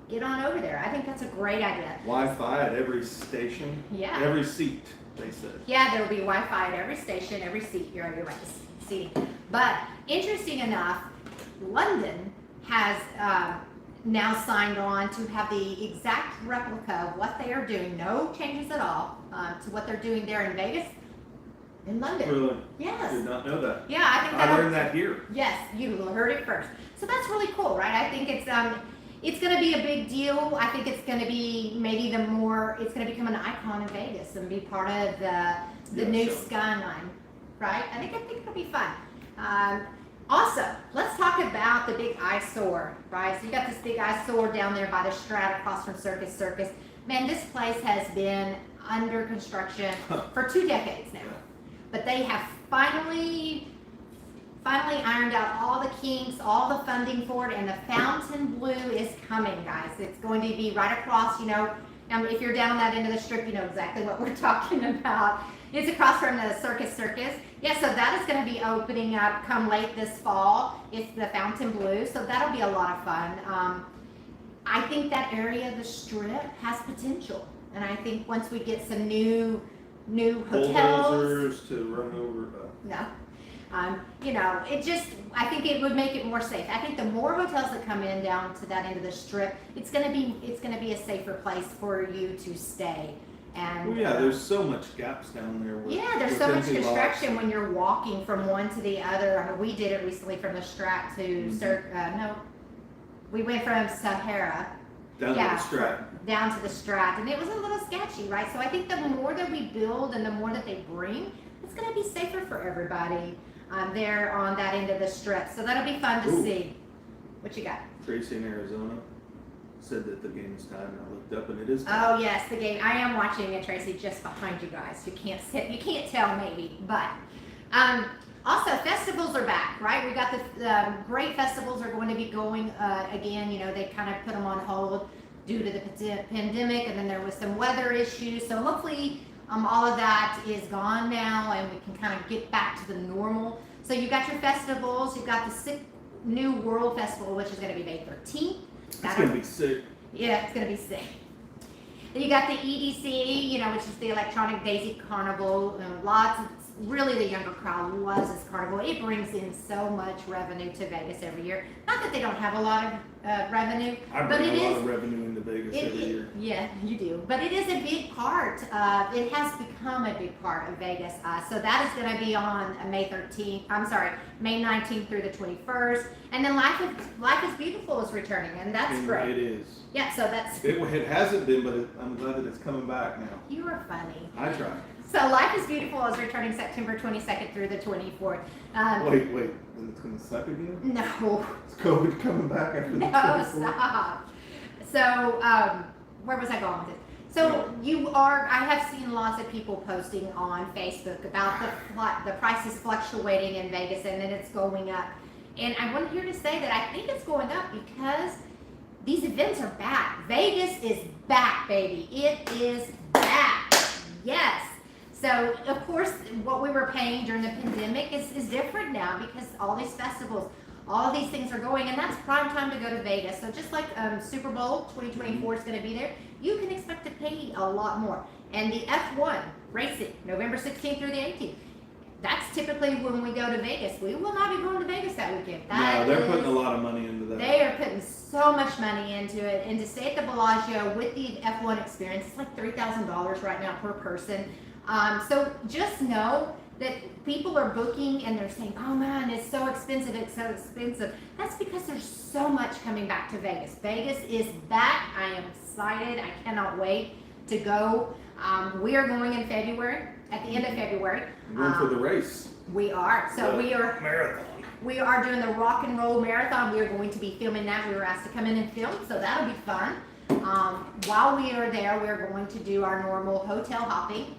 get on over there. I think that's a great idea. Wi-Fi at every station. Yeah. Every seat, they said. Yeah, there will be Wi-Fi at every station, every seat. You're right, seating. But interesting enough, London has now signed on to have the exact replica of what they are doing, no changes at all, to what they're doing there in Vegas, in London. Really? Yes. Did not know that. Yeah, I think I learned that here. Yes, you heard it first. So that's really cool, right? I think it's going to be a big deal. I think it's going to be maybe it's going to become an icon in Vegas and be part of the new skyline, right? I think it'll be fun. Also, let's talk about the big eyesore, right? So you got this big eyesore down there by the Strat across from Circus. Man, this place has been under construction for 2 decades now. But they have finally ironed out all the kinks, all the funding for it, and the Fountain Blue is coming, guys. It's going to be right across, you know, if you're down on that end of the Strip, you know exactly what we're talking about. It's across from the Circus. Yeah, so that is going to be opening up come late this fall. It's the Fountain Blue, so that'll be a lot of fun. I think that area of the Strip has potential, and I think once we get some new hotels. Bulldozers to run over. No. You know, I think it would make it more safe. I think the more hotels that come in down to that end of the Strip, it's going to be a safer place for you to stay And Well, yeah, there's so much gaps down there. yeah, there's with so much empty lots. construction when you're walking from one to the other. I mean, we did it recently from the Strat to no, we went from Sahara Down to the Strat. down to the Strat, and it was a little sketchy, right? So I think the more that we build and the more that they bring, it's going to be safer for everybody there on that end of the strip. So that'll be fun to Ooh. see. What you got? Tracy in Arizona said that the game is tied, and I looked up, and it is tied. Oh yes, the game. I am watching it, Tracy, just behind you guys. You can't tell maybe, but also festivals are back, right? We got the great festivals are going to be going again. You know, they kind of put them on hold due to the pandemic, and then there was some weather issues. So hopefully all of that is gone now, and we can kind of get back to the normal. So you got your festivals. You've got the New World Festival, which is going to be May 13th. It's going to be sick. Yeah, it's going to be sick. Then you got the EDC, you know, which is the Electronic Daisy Carnival. Really the younger crowd loves this carnival. It brings in so much revenue to Vegas every year. Not that they don't have a lot of revenue, I but bring it a lot is. of revenue into Vegas every year. Yeah, you do. But it is a big part. It has become a big part of Vegas. So that is going to be on May 19th through the 21st. And then Life is Beautiful is returning, and that's And great. it is. Yeah, so that's. It hasn't been, but I'm glad that it's coming back now. You are funny. I try. So Life is Beautiful is returning September 22nd through the 24th. Wait, then it's going to suck again? No. Is COVID coming back after the No, 24th? stop. So, where was I going with it? So I have seen lots of people posting on Facebook about the prices fluctuating in Vegas, and then it's going up. And I want here to say that I think it's going up because these events are back. Vegas is back, baby. It is back. Yes. So, of course, what we were paying during the pandemic is different now because all these festivals, all of these things are going, and that's prime time to go to Vegas. So just like Super Bowl 2024 is going to be there, you can expect to pay a lot more. And the F1 racing, November 16th through the 18th, that's typically when we go to Vegas. We will not be going to Vegas that weekend. No, they're putting a lot of money into that. They are putting so much money into it. And to stay at the Bellagio with the F1 experience, it's like $3,000 right now per person. So just know that people are booking and they're saying, oh man, it's so expensive, it's so expensive. That's because there's so much coming back to Vegas. Vegas is back. I am excited. I cannot wait to go. We are going in February, at the end of February. We're going for the race. We are. So we are marathon. We are doing the Rock and Roll Marathon. We are going to be filming that. We were asked to come in and film, so that'll be fun. While we are there, we're going to do our normal hotel hopping.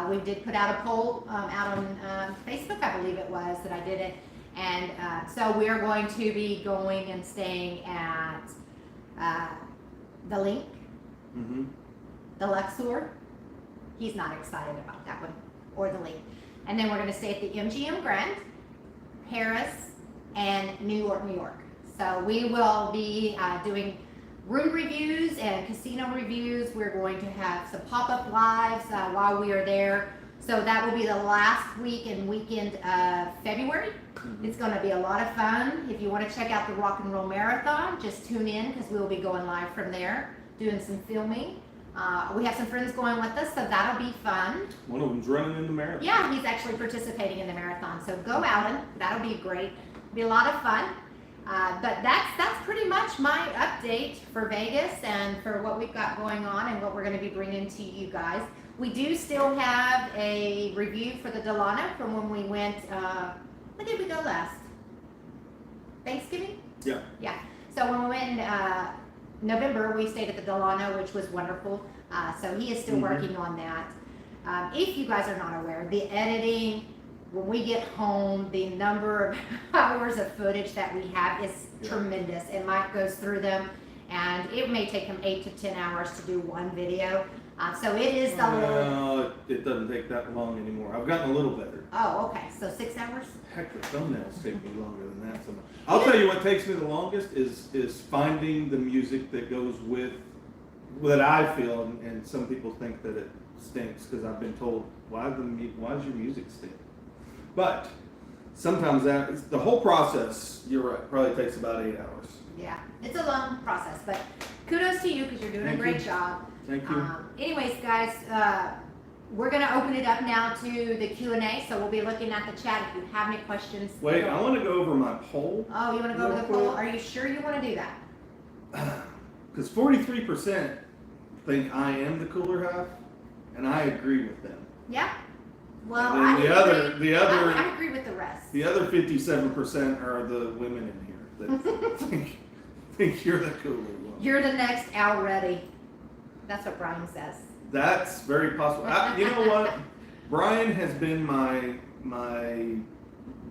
We did put out a poll out on Facebook, I believe it was, that I did it. And so we are going to be going and staying at the Link, the Luxor. He's not excited about that one, or the Link. And then we're going to stay at the MGM Grand, Paris, and New York, New York. So we will be doing room reviews and casino reviews. We're going to have some pop-up lives while we are there. So that will be the last week and weekend of February. It's going to be a lot of fun. If you want to check out the Rock and Roll Marathon, just tune in because we'll be going live from there, doing some filming. We have some friends going with us, so that'll be fun. One of them's running in the marathon. Yeah, he's actually participating in the marathon. So go, Alan. That'll be great. Be a lot of fun. But that's pretty much my update for Vegas and for what we've got going on and what we're going to be bringing to you guys. We do still have a review for the Delano from when we went. When did we go last? Thanksgiving? Yeah. Yeah. So when we went in November, we stayed at the Delano, which was wonderful. So he is still working on that. If you guys are not aware, the editing, when we get home, the number of hours of footage that we have is tremendous. And Mike goes through them, and it may take him 8 to 10 hours to do one video. So it is the Well, it doesn't take that long anymore. I've gotten a little better. Oh, okay. So 6 hours? Heck, the thumbnails take me longer than that. Sometimes. I'll tell you what takes me the longest is finding the music that goes with what I feel, and some people think that it stinks because I've been told, why does your music stink? But sometimes the whole process, you're right, probably takes about 8 hours. Yeah, it's a long process, but kudos to you because you're doing a great job. Thank you. Anyways, guys, we're going to open it up now to the Q&A, so we'll be looking at the chat if you have any questions. Wait, I want to go over my poll. Oh, you want to go over the poll? Are you sure you want to do that? Because 43% think I am the cooler half, and I agree with them. Yeah. Well, And then I agree with the rest. The other 57% are the women in here that think you're the cooler one. You're the next Al Reddy. That's what Brian says. That's very possible. You know what? Brian has been my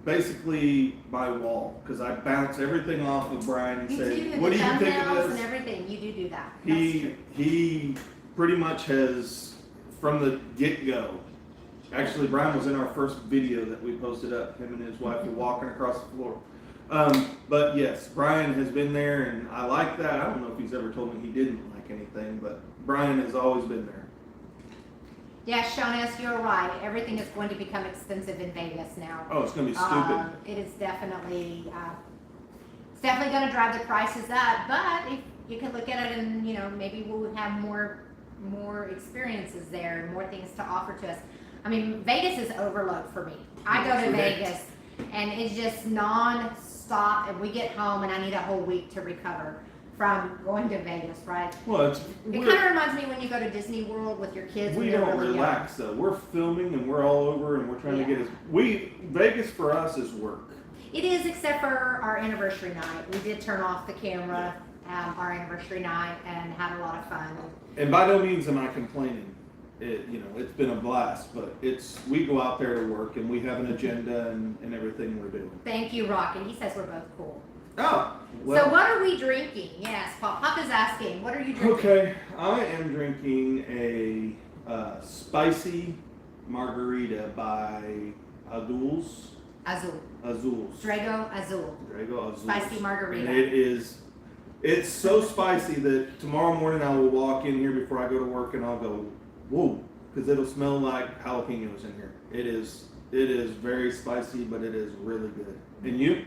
basically my wall, because I bounce everything off of Brian and say, "What do you think of this?" And everything. You do that. He pretty much has, from the get-go. Actually, Brian was in our first video that we posted up. Him and his wife were walking across the floor. But yes, Brian has been there, and I like that. I don't know if he's ever told me he didn't like anything, but Brian has always been there. Yeah, Shawness, you're right. Everything is going to become expensive in Vegas now. Oh, it's going to be stupid. It is definitely, going to drive the prices up. But if you can look at it, and maybe we'll have more experiences there and more things to offer to us. I mean, Vegas is overload for me. I go to Vegas, and it's just non-stop, and we get home, and I need a whole week to recover from going to Vegas, right? Well, it kind of reminds me when you go to Disney World with your kids. We don't relax though. We're filming and we're all over, and we're trying to get Vegas for us is work. It is, except for our anniversary night. We did turn off the camera our anniversary night and had a lot of fun. And by no means am I complaining. It's been a blast, but we go out there to work, and we have an agenda and everything we're doing. Thank you, Rocky. He says we're both cool. Oh, well. So what are we drinking? Yes, Pop is asking. What are you drinking? Okay, I am drinking a spicy margarita by Azul's. Drago Azul. Spicy margarita. And it's so spicy that tomorrow morning I will walk in here before I go to work, and I'll go, whoa, because it'll smell like jalapenos in here. It is very spicy, but it is really good. And you?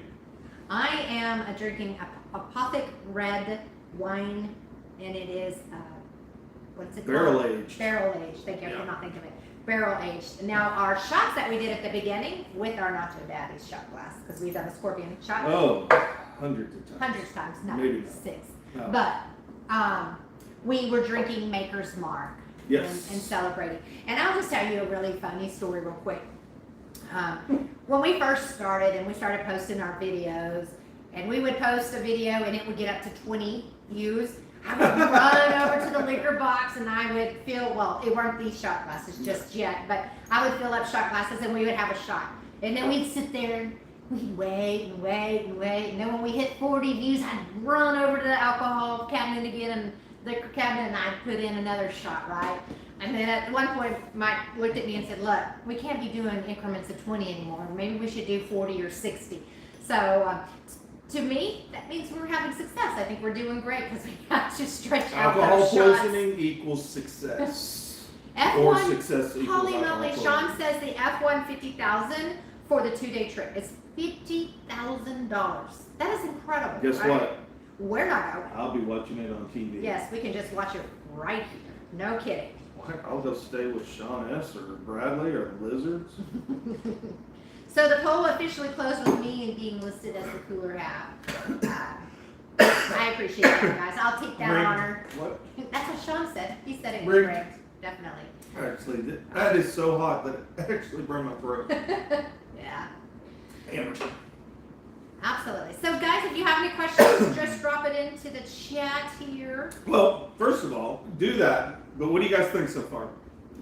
I am drinking Apothic red wine, and it is, what's it Barrel called? aged. Barrel aged. Thank you. I cannot think of it. Barrel aged. Now, our shots that we did at the beginning with our Nacho Daddy's shot glass, because we've done a scorpion shot. Oh, hundreds of times. Hundreds of times, not Maybe not. 6. No. But we were drinking Maker's Mark. Yes. And celebrating. And I'll just tell you a really funny story real quick. When we first started and we started posting our videos, and we would post a video and it would get up to 20 views, I would run over to the liquor box and I would fill, well, it weren't these shot glasses just yet, but I would fill up shot glasses and we would have a shot. And then we'd sit there and we'd wait and wait and wait. And then when we hit 40 views, I'd run over to the alcohol cabinet again and liquor cabinet, and I'd put in another shot, right? And then at one point, Mike looked at me and said, look, we can't be doing increments of 20 anymore. Maybe we should do 40 or 60. So to me, that means we're having success. I think we're doing great because we have to stretch out Alcohol those shots. poisoning equals success. F1, or success equals holy alcohol moly, poisoning. Sean says the F1 $50,000 for the 2-day trip. It's $50,000. That is incredible. Guess right? what? We're not going. I'll be watching it on TV. Yes, we can just watch it right here. No kidding. I'll go stay with Sean S. or Bradley or the Lizards. So the poll officially closed with me being listed as the cooler half. I appreciate that, guys. I'll take that Rigged. honor. What? That's what Sean said. He said it was Rigged. rigged. Definitely. Actually, that is so hot that it actually burned my throat. Yeah. Damn it. Absolutely. So, guys, if you have any questions, just drop it into the chat here. Well, first of all, do that. But what do you guys think so far?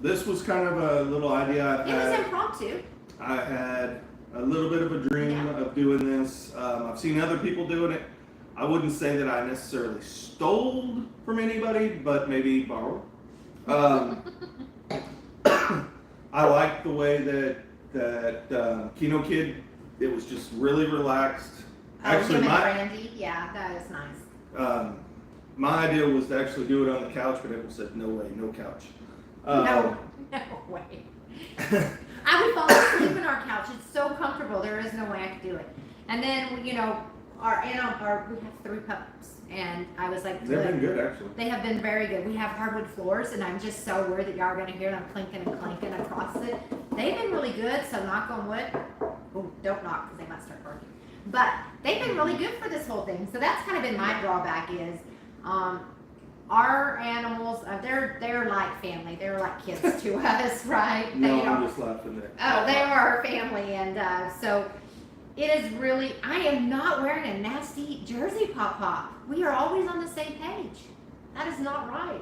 This was kind of a little idea I It had. was impromptu. I had a little bit of a dream of doing this. I've seen other people doing it. I wouldn't say that I necessarily stole from anybody, but maybe borrowed. I like the way that Kino Kid, it was just really relaxed. Actually, Him and Brandy, yeah, that is nice. My idea was to actually do it on the couch, but everyone said, no way, no couch. No way. I would fall asleep on our couch. It's so comfortable. There is no way I could do it. And then, we have 3 pups, and I was like, They've been good, actually. They have been very good. We have hardwood floors, and I'm just so worried that y'all are going to hear them clinking and clanking across it. They've been really good, so knock on wood. Oh, don't knock, because they might start barking. But they've been really good for this whole thing. So that's kind of been my drawback is our animals, they're like family. They're like kids to us, right? No, They I'm are, just laughing there. oh, they are our family, and so it is really, I am not wearing a nasty jersey, Pop. We are always on the same page. That is not right.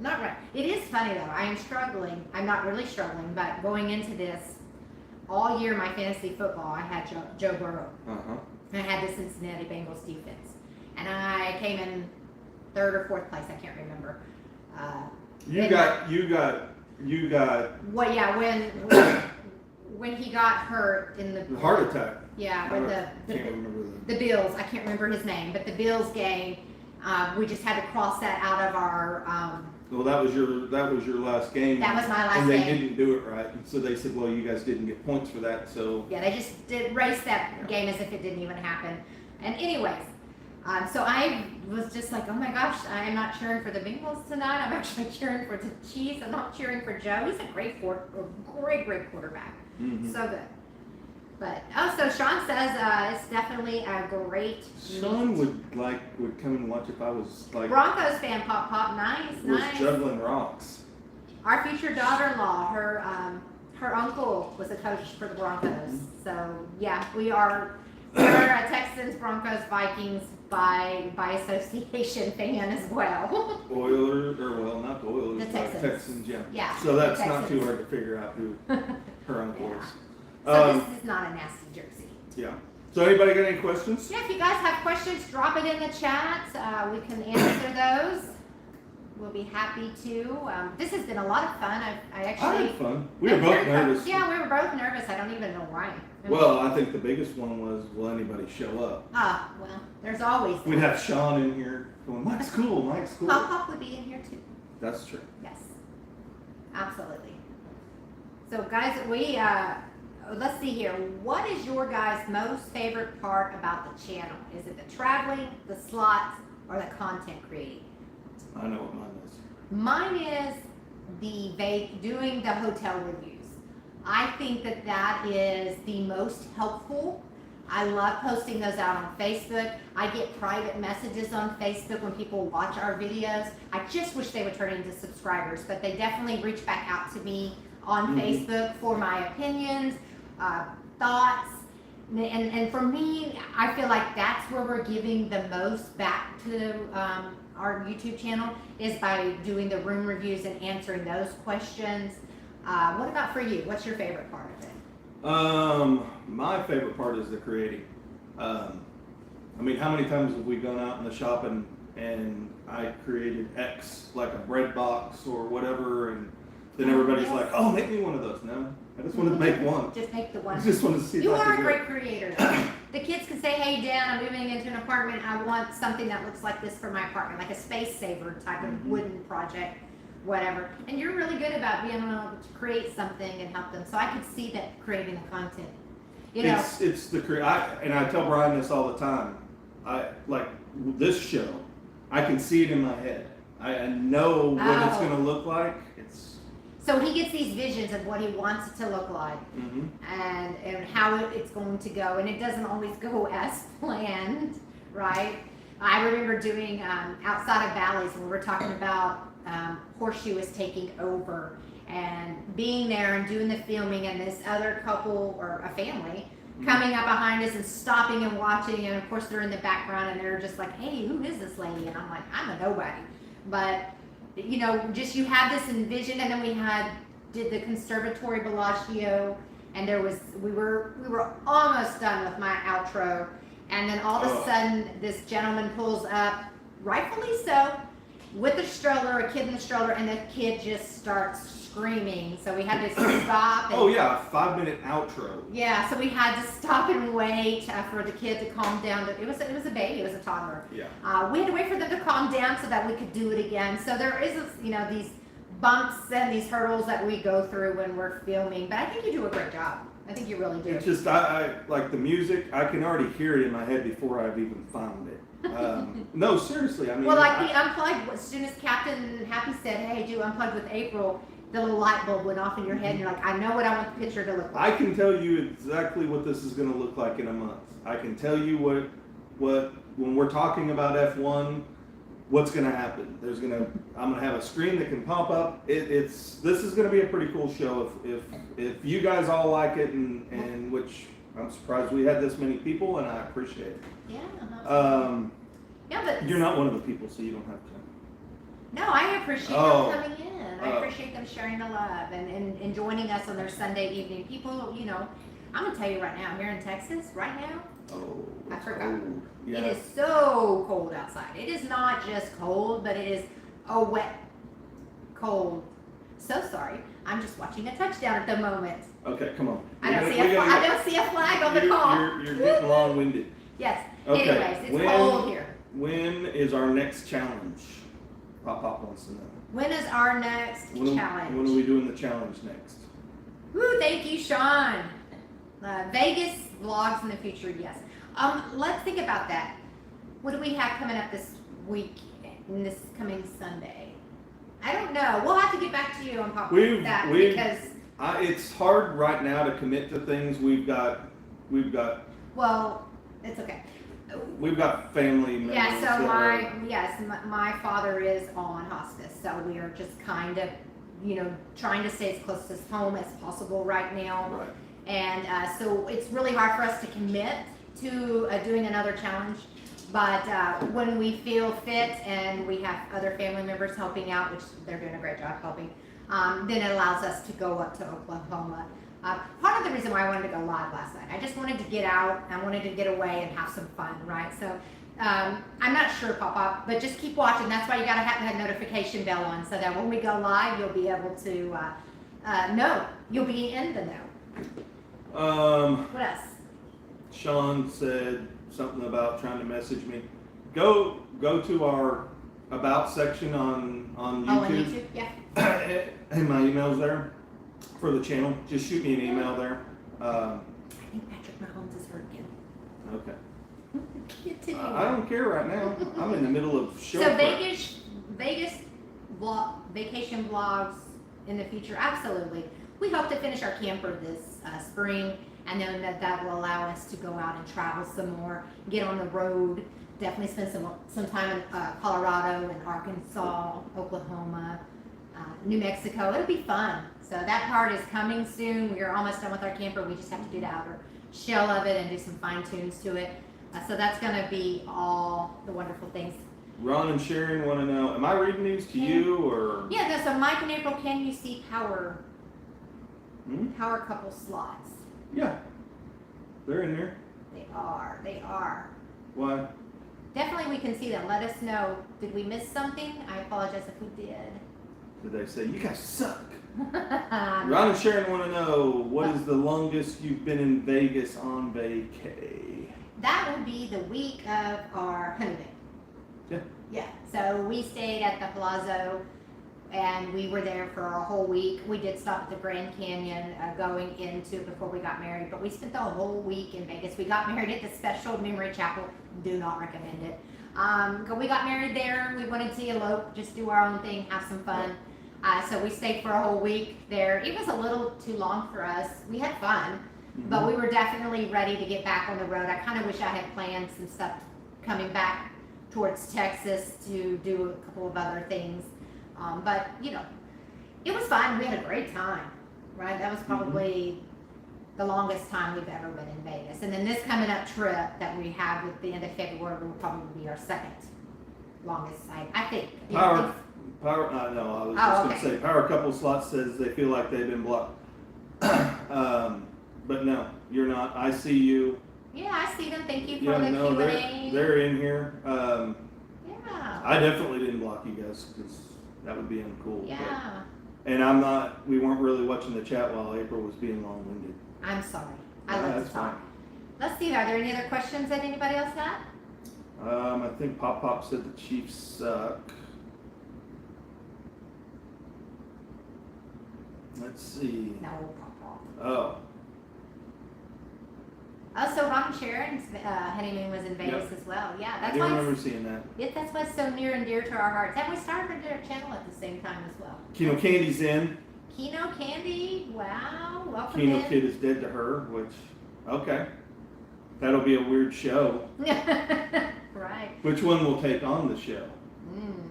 Not right. It is funny though. I am struggling. I'm not really struggling, but going into this, all year my fantasy football, I had Joe Burrow. Uh-huh. I had the Cincinnati Bengals defense. And I came in 3rd or 4th place. I can't remember. You got. Well, yeah, when he got hurt in the Heart attack. Yeah, I with can't remember the Bills. I can't remember his name, but the Bills game, we just had to cross that out of our. Well, that was your last game. That was my last and they game. didn't do it right, and so they said, "Well, you guys didn't get points for that." So Yeah, they just did race that game as if it didn't even happen. And anyways, so I was just like, oh my gosh, I am not cheering for the Bengals tonight. I'm actually cheering for the Chiefs. I'm not cheering for Joe. He's a great quarterback. Mhm. So good. But so Sean says it's definitely a great. Sean would come and watch if I was like Broncos fan, Pop. Nice. was juggling rocks. Our future daughter-in-law, her uncle was a coach for the Broncos. So yeah, we're a Texans, Broncos, Vikings by association fan as well. Oilers, or well, not the Oilers, The but Texans. Texans, yeah. Yeah, So that's the not too Texans. hard to figure out who her uncle Yeah. is. So this is not a nasty jersey. Yeah. So anybody got any questions? Yeah, if you guys have questions, drop it in the chat. We can answer those. We'll be happy to. This has been a lot of fun. I I actually. had fun. We were both nervous. Yeah, we were both nervous. I don't even know why. Well, I think the biggest one was, will anybody show up? Well, there's always. We'd have Sean in here going, Mike's cool, Mike's cool. Pop would be in here too. That's true. Yes, absolutely. So, guys, let's see here. What is your guys' most favorite part about the channel? Is it the traveling, the slots, or the content creating? I know what mine is. Mine is doing the hotel reviews. I think that is the most helpful. I love posting those out on Facebook. I get private messages on Facebook when people watch our videos. I just wish they would turn into subscribers, but they definitely reach back out to me on Facebook for my opinions, thoughts. And for me, I feel like that's where we're giving the most back to our YouTube channel is by doing the room reviews and answering those questions. What about for you? What's your favorite part of it? My favorite part is the creating. I mean, how many times have we gone out in the shop and I created X, like a bread box or whatever, and then everybody's like, oh, make me one of those. No, I just wanted to make one. Just make the one. I just want to see if You I are a can do great it. creator. Though. The kids can say, hey, Dan, I'm moving into an apartment. I want something that looks like this for my apartment, like a space saver type of wooden project, whatever. And you're really good about being able to create something and help them. So I could see that creating the content. You know, It's the and I tell Brian this all the time. I like this show. I can see it in my head. I know what it's going to look like. so he gets these visions of what he wants it to look like and how it's going to go. And it doesn't always go as planned, right? I remember doing outside of Valleys when we were talking about Horseshoe is taking over and being there and doing the filming and this other couple or a family coming up behind us and stopping and watching, and of course they're in the background and they're just like, hey, who is this lady? And I'm like, I'm a nobody. But you know, just you have this envision. And then we did the Conservatory Bellagio, and we were almost done with my outro, and then all of a sudden this gentleman pulls up, rightfully so, with a stroller, a kid in the stroller, and the kid just starts screaming. So we had to stop. And, 5-minute outro. yeah, so we had to stop and wait for the kid to calm down. It was a baby, it was a toddler. Yeah. We had to wait for them to calm down so that we could do it again. So there is, these bumps and these hurdles that we go through when we're filming. But I think you do a great job. I think you really do. It's just, I like the music, I can already hear it in my head before I've even found it. No, seriously, I mean. Well, like the unplugged, as soon as Captain Happy said, hey, do unplugged with April, the little light bulb went off in your head and you're like, I know what I want the picture to look like. I can tell you exactly what this is going to look like in a month. I can tell you what when we're talking about F1, what's going to happen. I'm going to have a screen that can pop up. This is going to be a pretty cool show if you guys all like it, and which I'm surprised we had this many people, and I appreciate it. Yeah. Yeah, but you're not one of the people, so you don't have to. No, I appreciate them coming in. I appreciate them sharing the love and joining us on their Sunday evening. People, you know, I'm gonna tell you right now, here in Texas, right now, I forgot. Yeah. It is so cold outside. It is not just cold, but it is a wet, cold. So sorry. I'm just watching a touchdown at the moment. Okay, come on. I don't see a flag on the call. You're getting long-winded. Yes. Okay. Anyways, it's cold here. When is our next challenge? Pop wants to know. When is our next challenge? When are we doing the challenge next? Woo, thank you, Sean. Vegas vlogs in the future, yes. Let's think about that. What do we have coming up this week, this coming Sunday? I don't know. We'll have to get back to you on that because it's hard right now to commit to things. We've got. Well, it's okay. We've got family members. Yeah, so my father is on hospice, so we are just kind of, trying to stay as close to home as possible right now. Right. And so it's really hard for us to commit to doing another challenge. But when we feel fit and we have other family members helping out, which they're doing a great job helping, then it allows us to go up to Oklahoma. Part of the reason why I wanted to go live last night, I just wanted to get out, I wanted to get away and have some fun, right? So I'm not sure, Pop-Pop, but just keep watching. That's why you gotta have that notification bell on, so that when we go live, you'll be able to know. You'll be in the know. What else? Sean said something about trying to message me. Go to our about section on YouTube. Oh, on YouTube, yeah. And my email's there for the channel. Just shoot me an email there. I think Patrick Mahomes is hurt again. Okay. Continue. I don't care right now. I'm in the middle of show. So Vegas vacation vlogs in the future, absolutely. We hope to finish our camper this spring, and then that will allow us to go out and travel some more, get on the road, definitely spend some time in Colorado and Arkansas, Oklahoma, New Mexico. It'll be fun. So that part is coming soon. We are almost done with our camper. We just have to do the outer shell of it and do some fine tunes to it. So that's going to be all the wonderful things. Ron and Sharon want to know, am I reading these to you or? Yeah, no, so Mike and April, can you see power couple slots? Yeah, they're in there. They are. Why? Definitely we can see them. Let us know. Did we miss something? I apologize if we did. Did they say, you guys suck? Ron and Sharon want to know, what is the longest you've been in Vegas on vacay? That would be the week of our honeymoon. Yeah. Yeah, so we stayed at the Palazzo and we were there for a whole week. We did stop at the Grand Canyon going into before we got married, but we spent the whole week in Vegas. We got married at the Special Memory Chapel. Do not recommend it. We got married there. We wanted to elope, just do our own thing, have some fun. So we stayed for a whole week there. It was a little too long for us. We had fun, but we were definitely ready to get back on the road. I kind of wish I had planned some stuff coming back towards Texas to do a couple of other things. But, it was fun. We had a great time, right? That was probably the longest time we've ever been in Vegas. And then this coming up trip that we have at the end of February will probably be our second longest, I think. Power, no, I was just going to say, Power Couple Slots says they feel like they've been blocked. But no, you're not. I see you. Yeah, I see them. Thank you for the Q&A. They're in here. Yeah. I definitely didn't block you guys because that would be uncool. Yeah. And we weren't really watching the chat while April was being long-winded. I'm sorry. I love to talk. Let's see, are there any other questions that anybody else had? I think Pop said the Chiefs suck. Let's see. No, Pop. Oh. Oh, so Ron and Sharon's honeymoon was in Vegas as well. Yeah, I that's do why remember it's, seeing that. that's why it's so near and dear to our hearts. And we started our channel at the same time as well. Kino Candy's in. Kino Candy, wow, welcome Kino in. Kid is dead to her, which, okay. That'll be a weird show. Right. Which one will take on the show? Mm.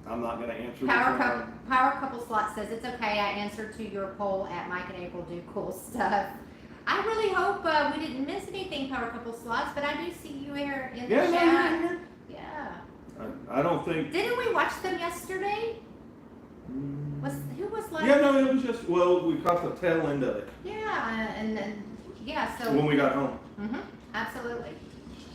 I'm not going to answer Power Couple Slot says, it's okay, I answered to your poll at Mike and April do cool stuff. I really hope we didn't miss anything, Power Couple Slots, but I do see you here in the chat. Yeah. I don't think. Didn't we watch them yesterday? Who was like? Yeah, no, it was just, well, we caught the tail end of it. Yeah, and then, yeah, so. When we got home. Absolutely.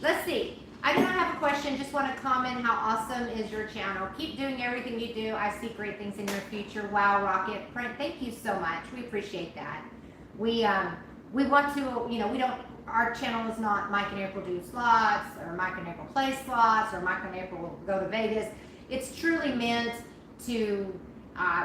Let's see. I do not have a question, just want to comment how awesome is your channel. Keep doing everything you do. I see great things in your future. Wow, Rocket Print, thank you so much. We appreciate that. We want to, you know, we don't, our channel is not Mike and April do slots, or Mike and April play slots, or Mike and April go to Vegas. It's truly meant to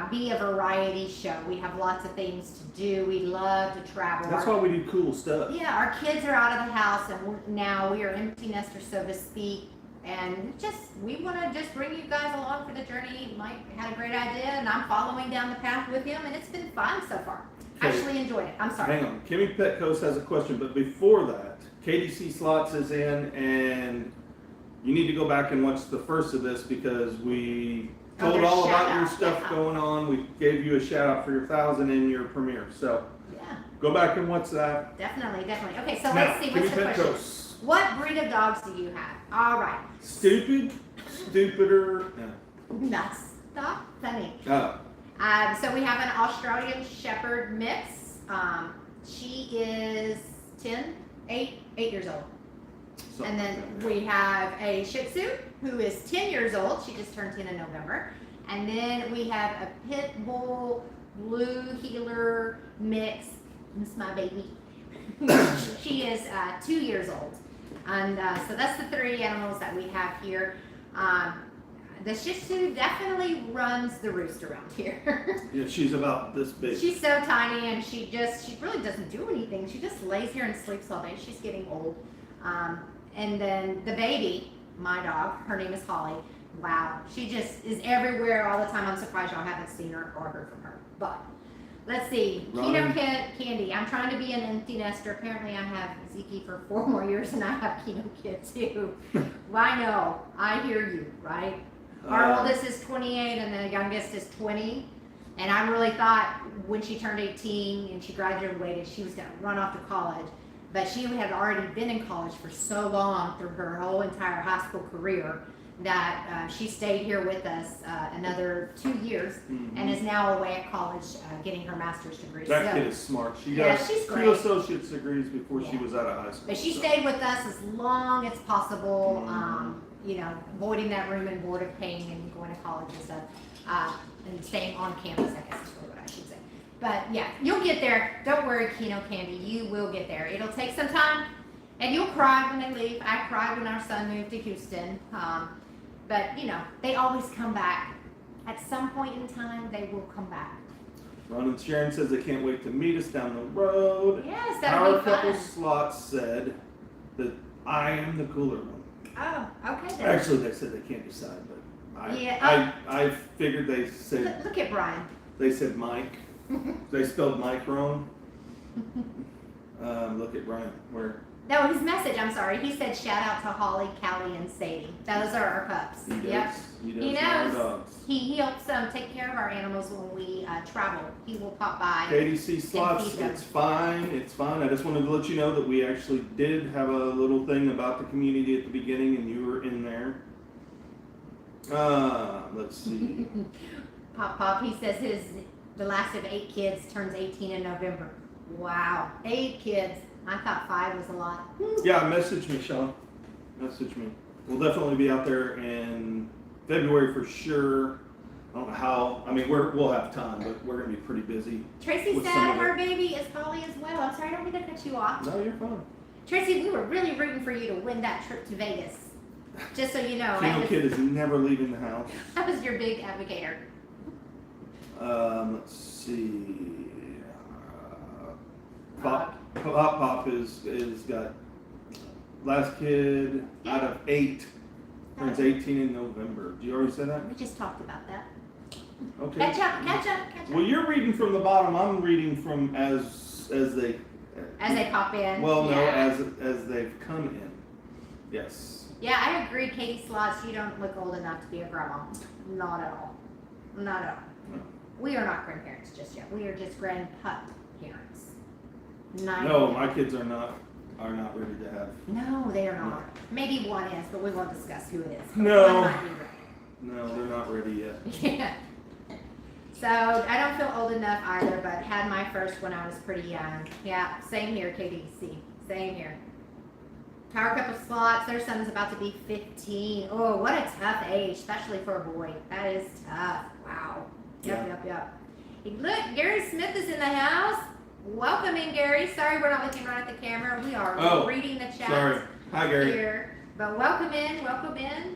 be a variety show. We have lots of things to do. We love to travel. That's why we do cool stuff. Yeah, our kids are out of the house, and now we are empty nesters, so to speak. And we want to just bring you guys along for the journey. Mike had a great idea, and I'm following down the path with him, and it's been fun so far. Okay. Actually enjoyed it. I'm sorry. Hang on. Kimmy Petcoast has a question, but before that, KDC Slots is in, and you need to go back and watch the first of this because we told all about your stuff going on. We gave you a shout out for your 1,000 in your premiere. So Yeah, go back and watch that. definitely. Okay, so Now, let's see. What's Kimmy the question? Petcoast. What breed of dogs do you have? All right. Stupid, stupider. That's not funny. Oh. So we have an Australian Shepherd mix. She is 8 years old. And then we have a Shih Tzu who is 10 years old. She just turned 10 in November. And then we have a Pit Bull Blue Heeler mix. This is my baby. She is 2 years old. And so that's the 3 animals that we have here. The Shih Tzu definitely runs the roost around here. Yeah, she's about this big. She's so tiny, and she really doesn't do anything. She just lays here and sleeps all day. She's getting old. And then the baby, my dog, her name is Holly. Wow, she just is everywhere all the time. I'm surprised y'all haven't seen her or heard from her. But let's see, Kino Candy. I'm trying to be an empty nester. Apparently, I have Zeke for 4 more years, and I have Kino Kid too. Well, I know. I hear you, right? Our oldest is 28, and the youngest is 20. And I really thought when she turned 18 and she graduated, she was going to run off to college. But she had already been in college for so long through her whole entire high school career that she stayed here with us another 2 years and is now away at college getting her master's degree. That kid is smart. She got she's 2 great. associate's degrees before she was out of high school. But she stayed with us as long as possible, you know, avoiding that room and board of paying and going to college and stuff, and staying on campus, I guess is really what I should say. But yeah, you'll get there. Don't worry, Kino Candy, you will get there. It'll take some time, and you'll cry when they leave. I cried when our son moved to Houston, but you know, they always come back. At some point in time, they will come back. Ron and Sharon says they can't wait to meet us down the road. Yes, that'll be fun. Our couple slots said that I am the cooler one. Oh, okay then. Actually, they said they can't decide, but I figured they said. Look at Brian. They said Mike. They spelled Mike wrong. Look at Brian. Where? No, his message, I'm sorry. He said shout out to Holly, Callie, and Sadie. Those are our pups. He does. Yep. He knows. Dogs. He helps take care of our animals when we travel. He will pop by. KDC slots, it's fine. It's fine. I just wanted to let you know that we actually did have a little thing about the community at the beginning, and you were in there. Let's see. Pop, he says the last of 8 kids turns 18 in November. Wow, 8 kids. I thought 5 was a lot. Yeah, message me, Sean. Message me. We'll definitely be out there in February for sure. I don't know how. I mean, we'll have time, but we're gonna be pretty busy. Tracy said her baby is Holly as well. I'm sorry, I don't mean to cut you off. No, you're fine. Tracy, we were really rooting for you to win that trip to Vegas. Just so you know. Kino Kid is never leaving the house. That was your big advocator. Let's see. Pop is got last kid out of 8 turns 18 in November. Did you already say that? We just talked about that. Okay. Catch up. Well, you're reading from the bottom. I'm reading from as they pop in. Well, no, Yeah. as they've come in. Yes. Yeah, I agree, Katie Slots. You don't look old enough to be a grandma. Not at all. Not at all. No. We are not grandparents just yet. We are just grandpup parents. No, my kids are not ready to have. No, they are not. Maybe one is, but we won't discuss who it is. No. One might be ready. No, they're not ready yet. Yeah. So I don't feel old enough either, but had my first when I was pretty young. Yeah, same here, KDC. Same here. Power couple slots. Their son's about to be 15. Oh, what a tough age, especially for a boy. That is tough. Wow. Yep. Look, Gary Smith is in the house. Welcome in, Gary. Sorry we're not looking right at the camera. We are reading the chat. Sorry. Hi, Gary. Here. But welcome in.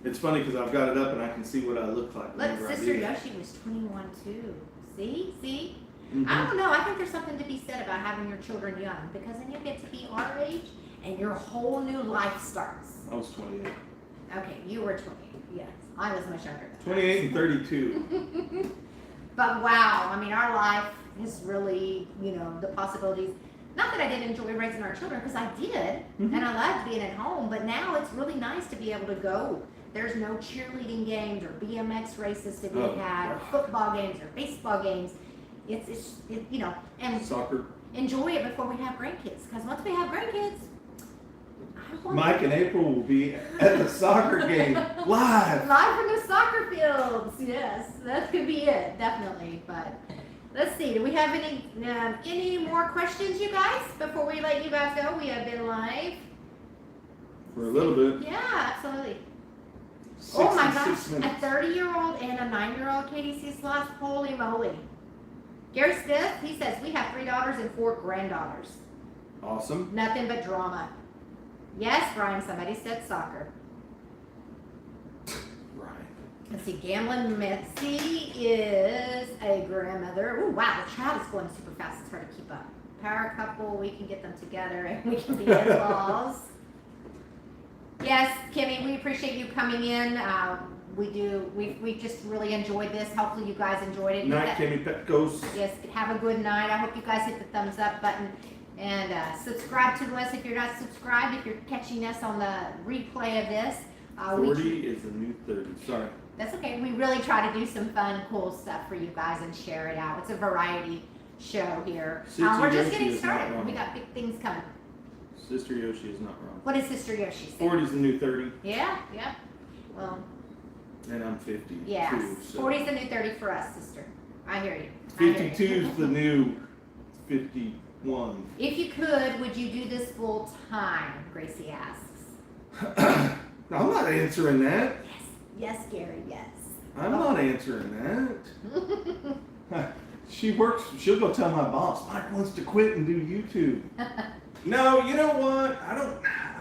It's funny because I've got it up and I can see what I look like. Look, whenever I Sister do that. Yoshi was 21 too. See? Mhm. I don't know. I think there's something to be said about having your children young because then you get to be our age and your whole new life starts. I was 28. Okay, you were 28. Yes, I was much younger. 28 and 32. But wow, I mean, our life is really, the possibilities. Not that I didn't enjoy raising our children because I did, Mhm. and I loved being at home. But now it's really nice to be able to go. There's no cheerleading games or BMX races to be had, or football games or baseball games. It's and Soccer. enjoy it before we have grandkids. Because once we have grandkids, I want Mike and April will be at the soccer game live. live from the soccer fields. Yes, that could be it, definitely. But let's see. Do we have any more questions, you guys? Before we let you guys go, we have been live. For a little bit. Yeah, absolutely. Oh my 66 gosh, minutes. a 30-year-old and a 9-year-old KDC slots. Holy moly. Gary Smith, he says, we have 3 daughters and 4 granddaughters. Awesome. Nothing but drama. Yes, Brian, somebody said soccer. Right. Let's see, Gambling Mitzi is a grandmother. Oh, wow, the chat is going super fast. It's hard to keep up. Power couple, we can get them together and we can be in-laws. Yes, Kimmy, we appreciate you coming in. We just really enjoyed this. Hopefully you guys enjoyed it. Night, Kimmy Petco's. Yes, have a good night. I hope you guys hit the thumbs up button and subscribe to us if you're not subscribed. If you're catching us on the replay of this. 40 is the new 30. Sorry. That's okay. We really try to do some fun, cool stuff for you guys and share it out. It's a variety show here. Sister We're just Yoshi getting is not started. wrong. We got big things coming. Sister Yoshi is not wrong. What did Sister Yoshi say? 40 is the new 30. Yeah. Well, And I'm 50. yeah. Too, so. 40 is the new 30 for us, sister. I hear you. I hear 52 you. is the new 51. If you could, would you do this full time? Gracie asks. I'm not answering that. Yes, Gary, yes. I'm not answering that. She works. She'll go tell my boss, Mike wants to quit and do YouTube. No, you know what? I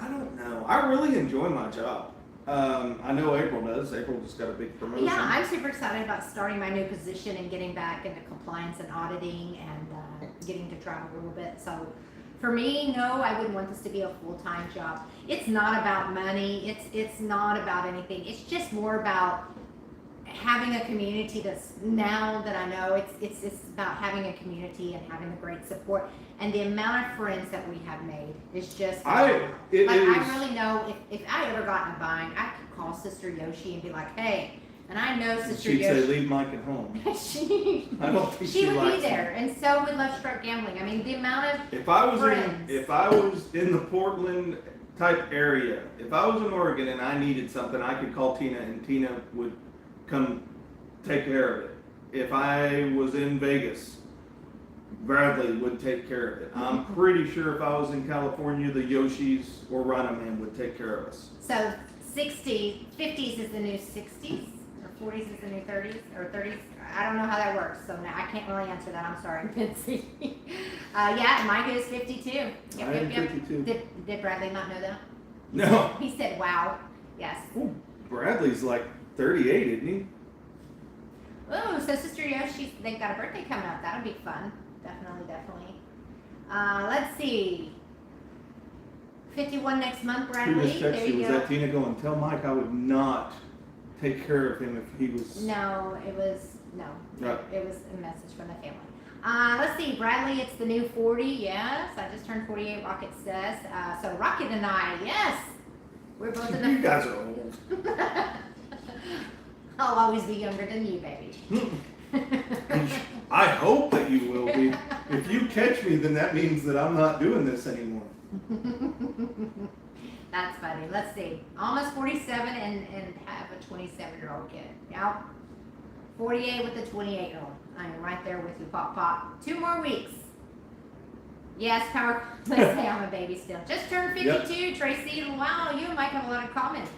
don't know. I really enjoy my job. I know April does. April just got a big promotion. Yeah, I'm super excited about starting my new position and getting back into compliance and auditing and getting to travel a little bit. So for me, no, I wouldn't want this to be a full-time job. It's not about money. It's not about anything. It's just more about having a community that's, now that I know, it's about having a community and having the great support. And the amount of friends that we have made is just, I really know if I ever got in a bind, I could call Sister Yoshi and be like, hey, and I know Sister She'd say, Yoshi. leave Mike at home. I don't think she would be likes there, me. and so would LoveStruck Gambling. I mean, the amount of If I was friends. if I was in the Portland type area, if I was in Oregon and I needed something, I could call Tina and Tina would come take care of it. If I was in Vegas, Bradley would take care of it. I'm pretty sure if I was in California, the Yoshis or Rhino Man would take care of us. So 50s is the new 60s, or 40s is the new 30s, or 30s. I don't know how that works, so now I can't really answer that. I'm sorry, Bitsy. Yeah, Mike is 52. Yep, I am 52. Did Bradley not know that? No. He said, wow. Yes. Ooh, Bradley's like 38, isn't he? Oh, so Sister Yoshi, they've got a birthday coming up. That'll be fun. Definitely. Let's see. 51 next month, Who Bradley. just There texted you you? Was go. that Tina going, tell Mike I would not take care of him if he was... No, it was Right. It was a message from the family. Let's see, Bradley. It's the new 40. Yes, I just turned 48. Rocket says. So Rocket and I, yes, we're both in the. You guys are old. I'll always be younger than you, baby. I hope that you will be. If you catch me, then that means that I'm not doing this anymore. That's funny. Let's see. Almost 47 and have a 27-year-old kid. Yep. 48 with a 28-year-old. I'm right there with you, Pop Pop. 2 more weeks. Yes, Power. Let's say I'm a baby still. Just turned 52, yep. Tracy. Wow, you might have a lot of comments.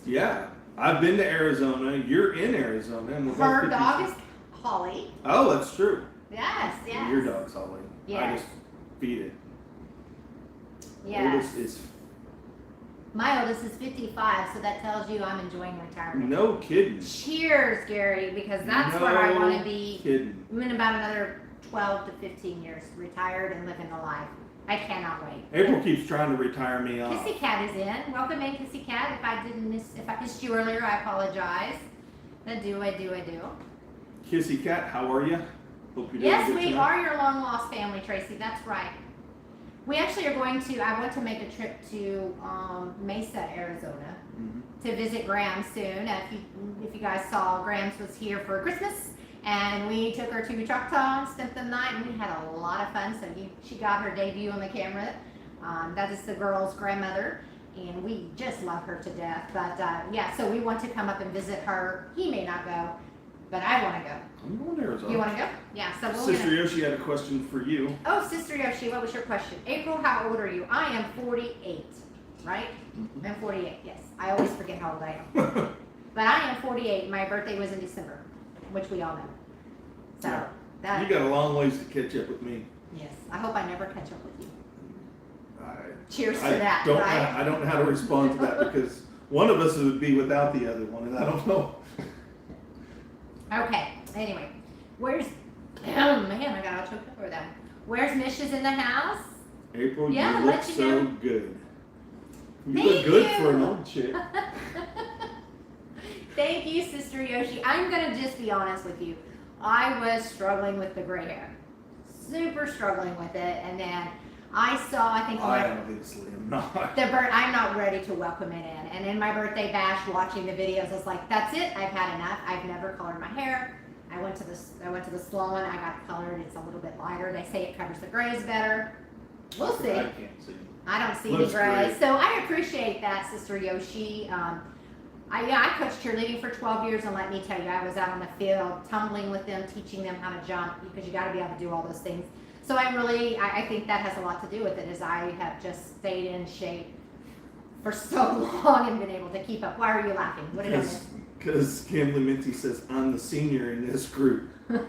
Yeah. I've been to Arizona. You're in Arizona. And her dog is Holly. Oh, that's true. Yes, yes. Your dog's Holly. Yes. I just feed it. Yes. My oldest is 55, so that tells you I'm enjoying retirement. No kidding. Cheers, Gary, because that's where I want to be kidding. In about another 12 to 15 years, retired and living the life. I cannot wait. April keeps trying to retire me off. Kissy Cat is in. Welcome in, Kissy Cat. If I missed you earlier, I apologize. I do. Kissy Cat, how are you? Hope you're doing yes, good we tonight. are your long lost family, Tracy. That's right. We actually are going to. I want to make a trip to Mesa, Arizona, to visit Graham soon. If you guys saw, Graham's was here for Christmas. And we took her to Choctaw, spent the night, and we had a lot of fun. So she got her debut on the camera. That is the girl's grandmother, and we just love her to death. But yeah, so we want to come up and visit her. He may not go, but I want to go. I'm going to Arizona. You want to go? Yeah. So Sister Yoshi had a question for you. Oh, Sister Yoshi, what was your question? April, how old are you? I am 48, right? Mm-hmm. I'm 48, yes. I always forget how old I am. But I am 48. My birthday was in December, which we all know. So you got a long ways to catch up with me. Yes, I hope I never catch up with you. Cheers to I that, don't right? I don't know how to respond to that because one of us would be without the other one, and I don't know. Okay, anyway, where's, oh man, I got all choked up over that one. Where's Misha's in the house? April, Yeah, you look so good. You look good for an old chick. Thank you, Sister Yoshi. I'm going to just be honest with you. I was struggling with the gray hair. Super struggling with it. And then I think I obviously am not. I'm not ready to welcome it in. And in my birthday bash, watching the videos, I was like, that's it. I've had enough. I've never colored my hair. I went to the salon. I got it colored. It's a little bit lighter. They say it covers the grays better. We'll see. I can't see. I don't see Looks the grays. great. So I appreciate that, Sister Yoshi. I coached cheerleading for 12 years, and let me tell you, I was out on the field tumbling with them, teaching them how to jump, because you got to be able to do all those things. So I think that has a lot to do with it, as I have just stayed in shape for so long and been able to keep up. Why are you laughing? What did I miss? Because Gambling Minty says, I'm the senior in this group. Let's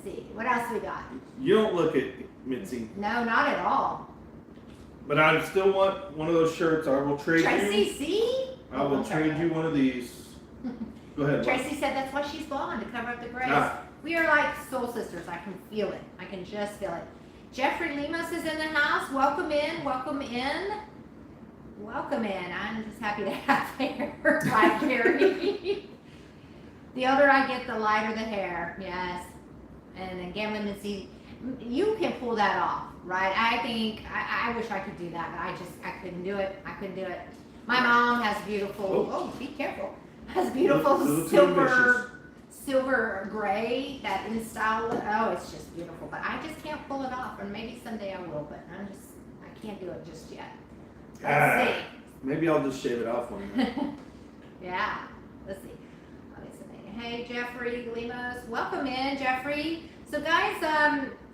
see. What else we got? You don't look at Mitzi. No, not at all. But I still want one of those shirts. I will trade Tracy, you. see? I will trade you one of these. Go ahead. Tracy said that's why she's blonde, to cover up the grays. Ah. We are like soul sisters. I can feel it. I can just feel it. Jeffrey Lemos is in the house. Welcome in. Welcome in. Welcome in. I'm just happy to have hair. Right, Gary? The older I get, the lighter the hair. Yes. And then Gambling Mitzi, you can pull that off, right? I think, I wish I could do that, but I couldn't do it. I couldn't do it. My mom has beautiful, be careful, has beautiful silver gray, that in style. Oh, it's just beautiful, but I just can't pull it off, and maybe someday I will, but I can't do it just yet. Let's see. Maybe I'll just shave it off one night. Yeah, let's see. Hey, Jeffrey Lemos, welcome in, Jeffrey. So guys,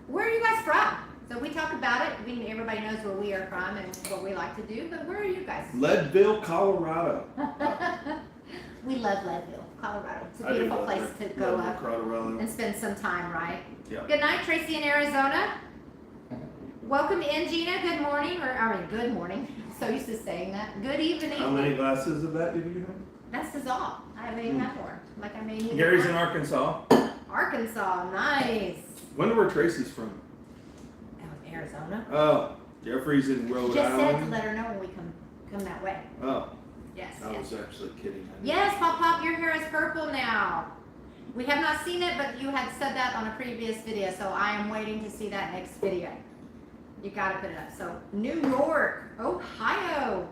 where are you guys from? So we talk about it. Everybody knows where we are from and what we like to do, but where are you guys? Leadville, Colorado. We love Leadville, Colorado. It's a beautiful place to go up Colorado. and spend some time, right? Yeah. Good night, Tracy in Arizona. Welcome in, Gina. Good morning, good morning. I'm so used to saying that. Good evening. How many glasses of that did you have? That's all. I may have more. Like I may need Gary's more. in Arkansas. Arkansas, nice. Wonder where Tracy's from. Out of Arizona. Oh, Jeffrey's in Rhode Just said to Island. let her know when we come that way. Oh, Yes. I yes. was actually kidding. Yes, Pop Pop, your hair is purple now. We have not seen it, but you had said that on a previous video, so I am waiting to see that next video. You gotta put it up. So, New York, Ohio.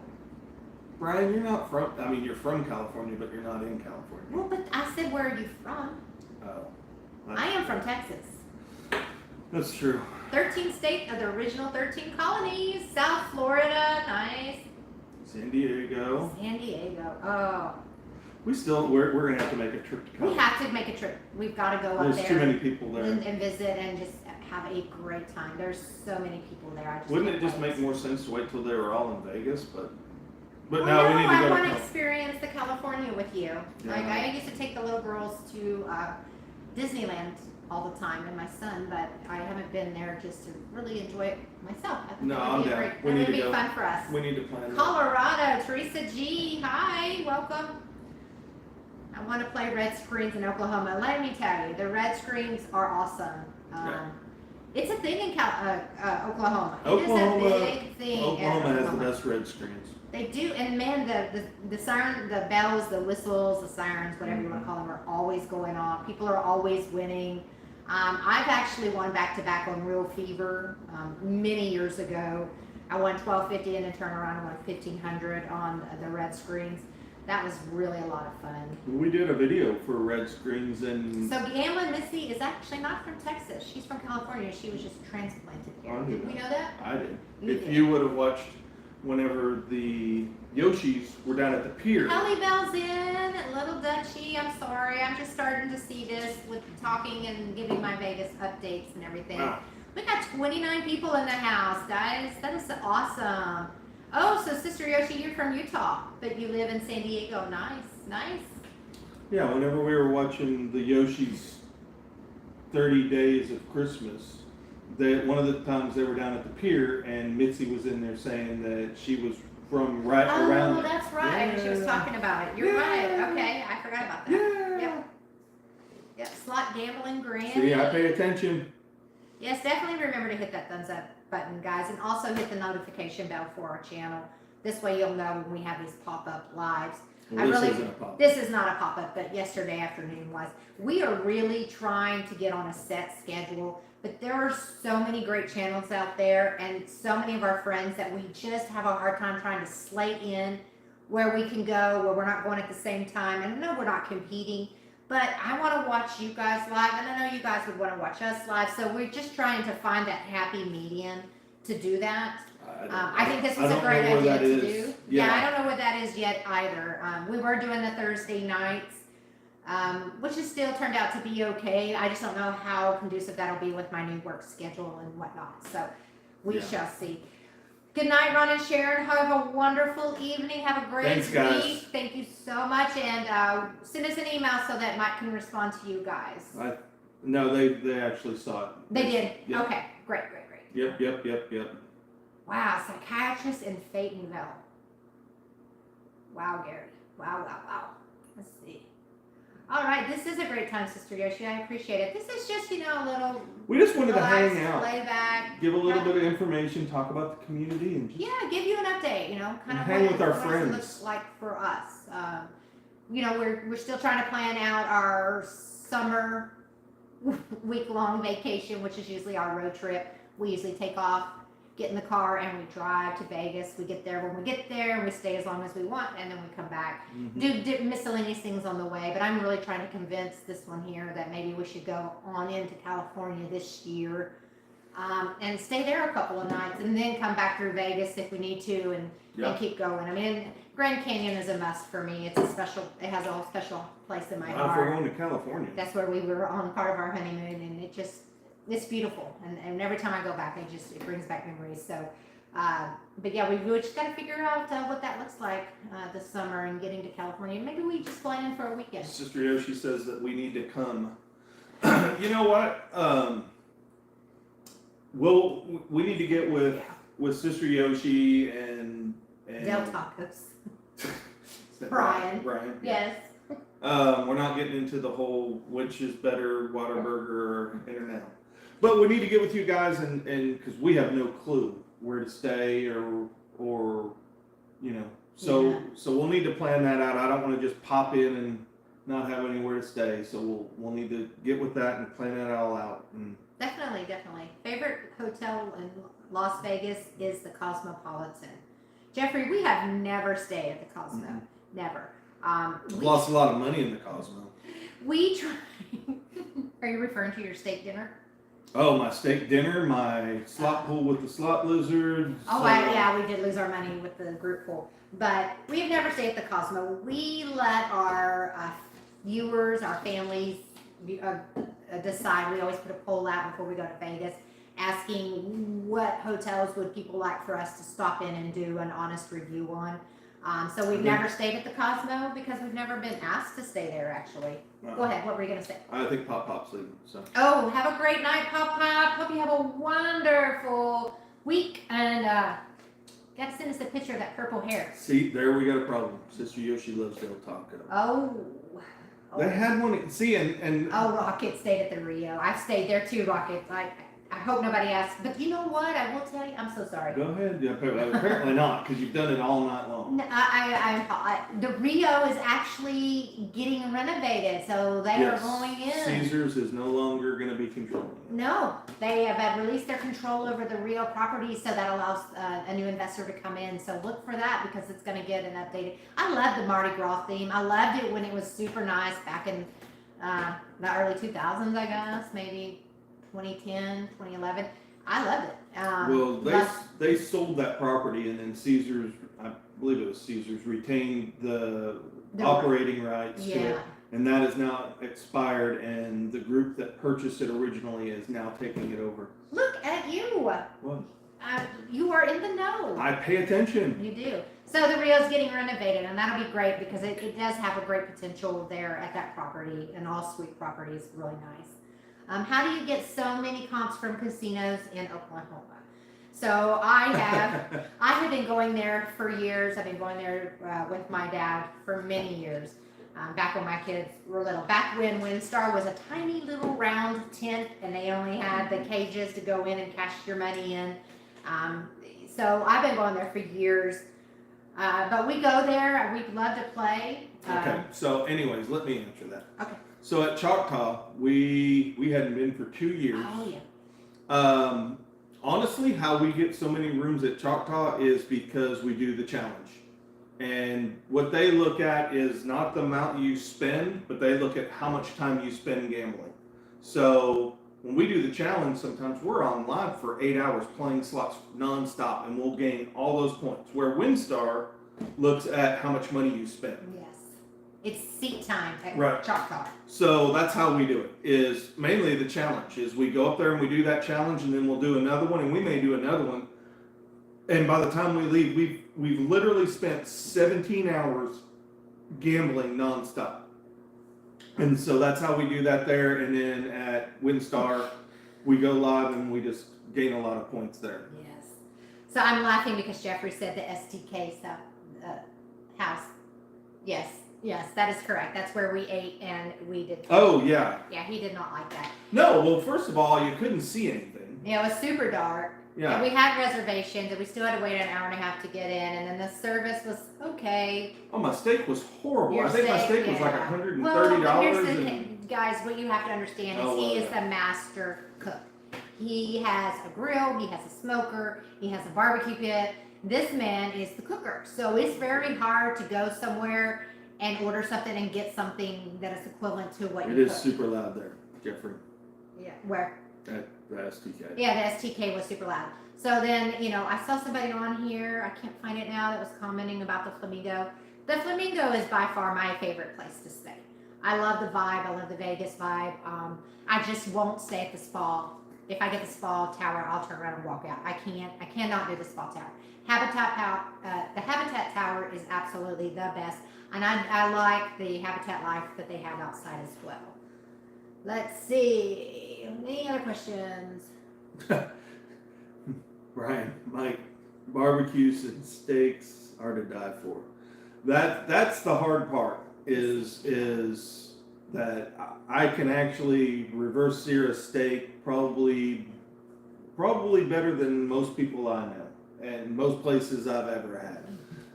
Brian, you're not from. I mean, you're from California, but you're not in California. Well, but I said, where are you from? Oh, I am from Texas. That's true. 13 state of the original 13 colonies. South Florida, nice. San Diego. San Diego, oh. We're gonna have to make a trip to We California. have to make a trip. We've got to go up There's there. too many people there. And visit and just have a great time. There's so many people there. I just Wouldn't can't it just wait. make more sense to wait till they were all in Vegas? But Well, now we no, need to I go want to to Cal- experience the California with you. Like I used to take the little girls to Disneyland all the time and my son, but I haven't been there just to really enjoy it myself. I think No, that I'm would be down. great. We That need would to be go. fun for us. We need to plan that. Colorado, Teresa G. Hi, welcome. I want to play red screens in Oklahoma. Let me tell you, the red screens are awesome. Yeah. It's a thing in Oklahoma. Oklahoma- It is a big thing. in Oklahoma has the Oklahoma. best red screens. They do, and man, the siren, the bells, the whistles, the sirens, whatever you want to call them, are always going off. People are always winning. I've actually won back to back on Real Fever many years ago. I won $12.50 and then turned around and won $1,500 on the red screens. That was really a lot of fun. We did a video for red screens and So Gambling Missy is actually not from Texas. She's from California. She was just transplanted here. I knew Did we that. know that? I did. You If did. you would have watched whenever the Yoshis were down at the pier. Kelly Bell's in, Little Dutchie. I'm sorry. I'm just starting to see this with talking and giving my Vegas updates and everything. Wow. We got 29 people in the house, guys. That is awesome. Oh, so Sister Yoshi, you're from Utah, but you live in San Diego. Nice, nice. Yeah, whenever we were watching the Yoshis 30 Days of Christmas, one of the times they were down at the pier and Mitzi was in there saying that she was from right around. Oh, that's right. She was Yeah. talking about it. You're right. Okay, I forgot about that. Yeah. Yep. Yep. Slot gambling grand. See, I pay attention. Yes, definitely remember to hit that thumbs up button, guys, and also hit the notification bell for our channel. This way you'll know when we have these pop-up lives. Well, this isn't a pop. This is not a pop-up, but yesterday afternoon was. We are really trying to get on a set schedule, but there are so many great channels out there and so many of our friends that we just have a hard time trying to slate in where we can go, where we're not going at the same time. And I know we're not competing, but I want to watch you guys live, and I know you guys would want to watch us live, so we're just trying to find that happy median to do that. I think this was a great idea to do. Yeah, I don't know what that is yet either. We were doing the Thursday nights, which has still turned out to be okay. I just don't know how conducive that'll be with my new work schedule and whatnot. So we shall see. Good night, Ron and Sharon. Have a wonderful evening. Have a great Thanks, guys. week. Thank you so much. And send us an email so that Mike can respond to you guys. No, they actually saw it. They did? Yep. Okay. Great. Yep. Wow, psychiatrist in Fayetteville. Wow, Gary. Wow. Let's see. All right, this is a great time, Sister Yoshi. I appreciate it. This is just, a little We just wanted to relax, hang out, lay back. give a little bit of information, talk about the community, and just Yeah, give you an update, kind of hang with our what it friends. looks like for us. We're still trying to plan out our summer week-long vacation, which is usually our road trip. We usually take off, get in the car, and we drive to Vegas. We get there when we get there, and we stay as long as we want, and then we come back. Do miscellaneous things on the way, but I'm really trying to convince this one here that maybe we should go on into California this year and stay there a couple of nights, and then come back through Vegas if we need to, and keep going. I mean, Grand Canyon is a must for me. It has a special place in my if we're heart. going to California. That's where we were on part of our honeymoon, and it's beautiful. And every time I go back, it brings back memories. So, but yeah, we just got to figure out what that looks like this summer and getting to California. Maybe we just fly in for a weekend. Sister Yoshi says that we need to come. You know what? We need to get with Sister Yoshi and Del Tacos. Is that Brian. Brian. Yes. We're not getting into the whole which is better, Whataburger or In-N-Out. But we need to get with you guys and because we have no clue where to stay or so we'll need to plan that out. I don't want to just pop in and not have anywhere to stay. So we'll need to get with that and plan that all out. And Definitely. Favorite hotel in Las Vegas is the Cosmopolitan. Jeffrey, we have never stayed at the Cosmo. Mm-hmm. Never. I've lost a lot of money in the Cosmo. We try. Are you referring to your steak dinner? Oh, my steak dinner, my slot pool with the slot lizards. Oh, yeah, we did lose our money with the group pool. But we've never stayed at the Cosmo. We let our viewers, our families decide. We always put a poll out before we go to Vegas, asking what hotels would people like for us to stop in and do an honest review on. So we've never stayed at the Cosmo because we've never been asked to stay there, actually. Go ahead. What were you going to say? I think Pop's leaving. So. Oh, have a great night, Pop. Hope you have a wonderful week. And got to send us a picture of that purple hair. See, there we got a problem. Sister Yoshi loves Del Taco. Oh. They had one. See, and Oh, Rocket stayed at the Rio. I've stayed there too, Rocket. I hope nobody asks. But you know what? I will tell you. I'm so sorry. Go ahead. Yeah, apparently not, because you've done it all night long. No, the Rio is actually getting renovated, so they are going in. Caesars is no longer going to be controlling it. No, they have released their control over the Rio property, so that allows a new investor to come in. So look for that because it's going to get an updated. I love the Mardi Gras theme. I loved it when it was super nice back in the early 2000s, I guess, maybe 2010, 2011. I loved it. Well, they sold that property, and then Caesars, I believe it was Caesars, retained the operating rights to it. And that is now expired, and the group that purchased it originally is now taking it over. Look at you. What? You are in the know. I pay attention. You do. So the Rio's getting renovated, and that'll be great because it does have a great potential there at that property, and all suite property is really nice. How do you get so many comps from casinos in Oklahoma? So I have been going there for years. I've been going there with my dad for many years. Back when my kids were little. Back when WinStar was a tiny little round tent and they only had the cages to go in and cash your money in. So I've been going there for years. But we go there. We'd love to play. Okay. So anyways, let me answer that. Okay. So at Choctaw, we hadn't been for 2 years. Oh, yeah. Honestly, how we get so many rooms at Choctaw is because we do the challenge. And what they look at is not the amount you spend, but they look at how much time you spend gambling. So when we do the challenge, sometimes we're on live for 8 hours playing slots nonstop, and we'll gain all those points. Where WinStar looks at how much money you spend. Yes. It's seat time at Right. Choctaw. So that's how we do it, is mainly the challenge, is we go up there and we do that challenge, and then we'll do another one, and we may do another one. And by the time we leave, we've literally spent 17 hours gambling nonstop. And so that's how we do that there. And then at WinStar, we go live and we just gain a lot of points there. Yes. So I'm laughing because Jeffrey said the STK stuff, house. Yes, that is correct. That's where we ate and we did. Oh, yeah. Yeah, he did not like that. No, well, first of all, you couldn't see anything. Yeah, it was super dark. Yeah. And we had reservations and we still had to wait an hour and a half to get in. And then the service was okay. Oh, my steak was horrible. Your I think my steak was like $130. Well, but here's the thing, guys, what you have to understand is he is yeah. the master cook. He has a grill, he has a smoker, he has a barbecue pit. This man is the cooker. So it's very hard to go somewhere and order something and get something that is equivalent to what It you is cook. super loud there, Jeffrey. Yeah, where? At the STK. Yeah, the STK was super loud. So then, I saw somebody on here, I can't find it now, that was commenting about the Flamingo. The Flamingo is by far my favorite place to stay. I love the vibe, I love the Vegas vibe. I just won't stay at the spa. If I get the spa tower, I'll turn around and walk out. I cannot do the spa tower. The Habitat Tower is absolutely the best. And I like the Habitat life that they have outside as well. Let's see. Any other questions? Brian, Mike, barbecues and steaks are to die for. That's the hard part is that I can actually reverse sear a steak probably better than most people I know and most places I've ever had.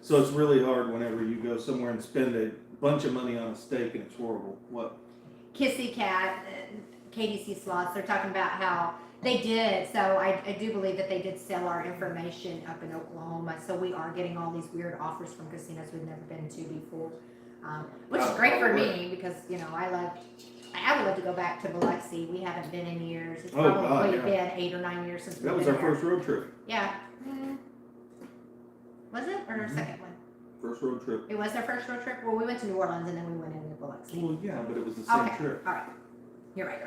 So it's really hard whenever you go somewhere and spend a bunch of money on a steak and it's horrible. What? Kissy Cat, KDC Slots, they're talking about how they did. So I do believe that they did sell our information up in Oklahoma. So we are getting all these weird offers from casinos we've never been to before, which is great for me because, you know, I would love to go back to Biloxi. We haven't been in years. It's probably been 8 or 9 years since we've been That was our first road trip. Yeah. Was it? Or our second one? First road trip. It was our first road trip? Well, we went to New Orleans and then we went into Biloxi. Well, yeah, but it was the same trip. All right. You're right.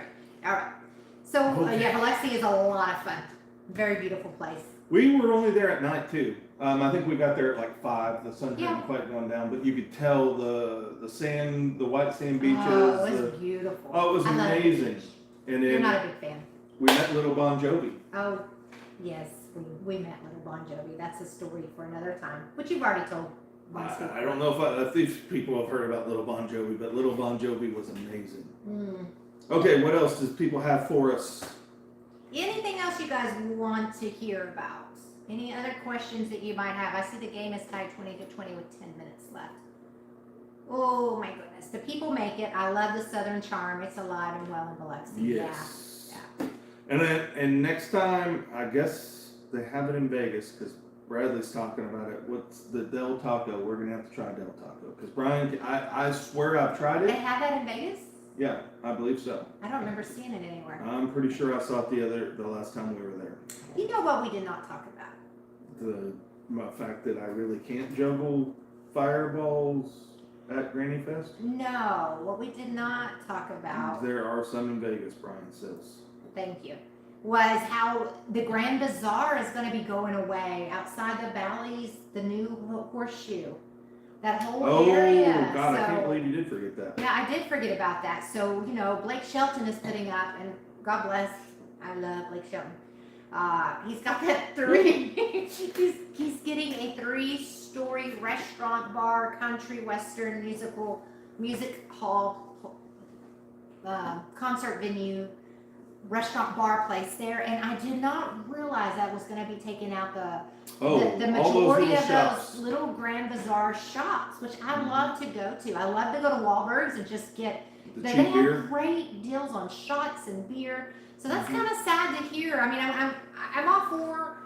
All right. So, yeah, Biloxi is a lot of fun. Very beautiful place. We were only there at night, too. I think we got there at like 5. The sun hadn't quite gone down, but you could tell the sand, the white sand beaches. Oh, it was beautiful. Oh, it was amazing. And You're then not a big fan. we met Little Bon Jovi. Oh, yes. We met Little Bon Jovi. That's a story for another time, which you've already told. I don't know if these people have heard about Little Bon Jovi, but Little Bon Jovi was amazing. Okay, what else does people have for us? Anything else you guys want to hear about? Any other questions that you might have? I see the game is tied 20-20 with 10 minutes left. Oh my goodness. The people make it. I love the Southern charm. It's alive and well in Biloxi. Yes. Yeah. And next time, I guess they have it in Vegas because Bradley's talking about it. What's the Del Taco? We're going to have to try Del Taco. Because Brian, I swear I've tried They it. have that in Vegas? Yeah, I believe so. I don't remember seeing it anywhere. I'm pretty sure I saw it the last time we were there. You know what we did not talk about? The fact that I really can't juggle fireballs at Granny Fest. No, what we did not talk about. There are some in Vegas, Brian says. Thank you. Was how the Grand Bazaar is going to be going away outside the Bally's, the new horseshoe. That whole area. Oh, God, I can't believe you did forget that. Yeah, I did forget about that. So, you know, Blake Shelton is putting up, and God bless, I love Blake Shelton. He's got that he's getting a 3-story restaurant, bar, country, western, music hall, concert venue, restaurant bar place there, and I did not realize that was going to be taking out the majority of those little Grand Bazaar shops, which I love to go to. I love to go to Wahlberg's and just get the they cheap have beer. great deals on shots and beer. So that's kind of sad to hear. I mean, I'm all for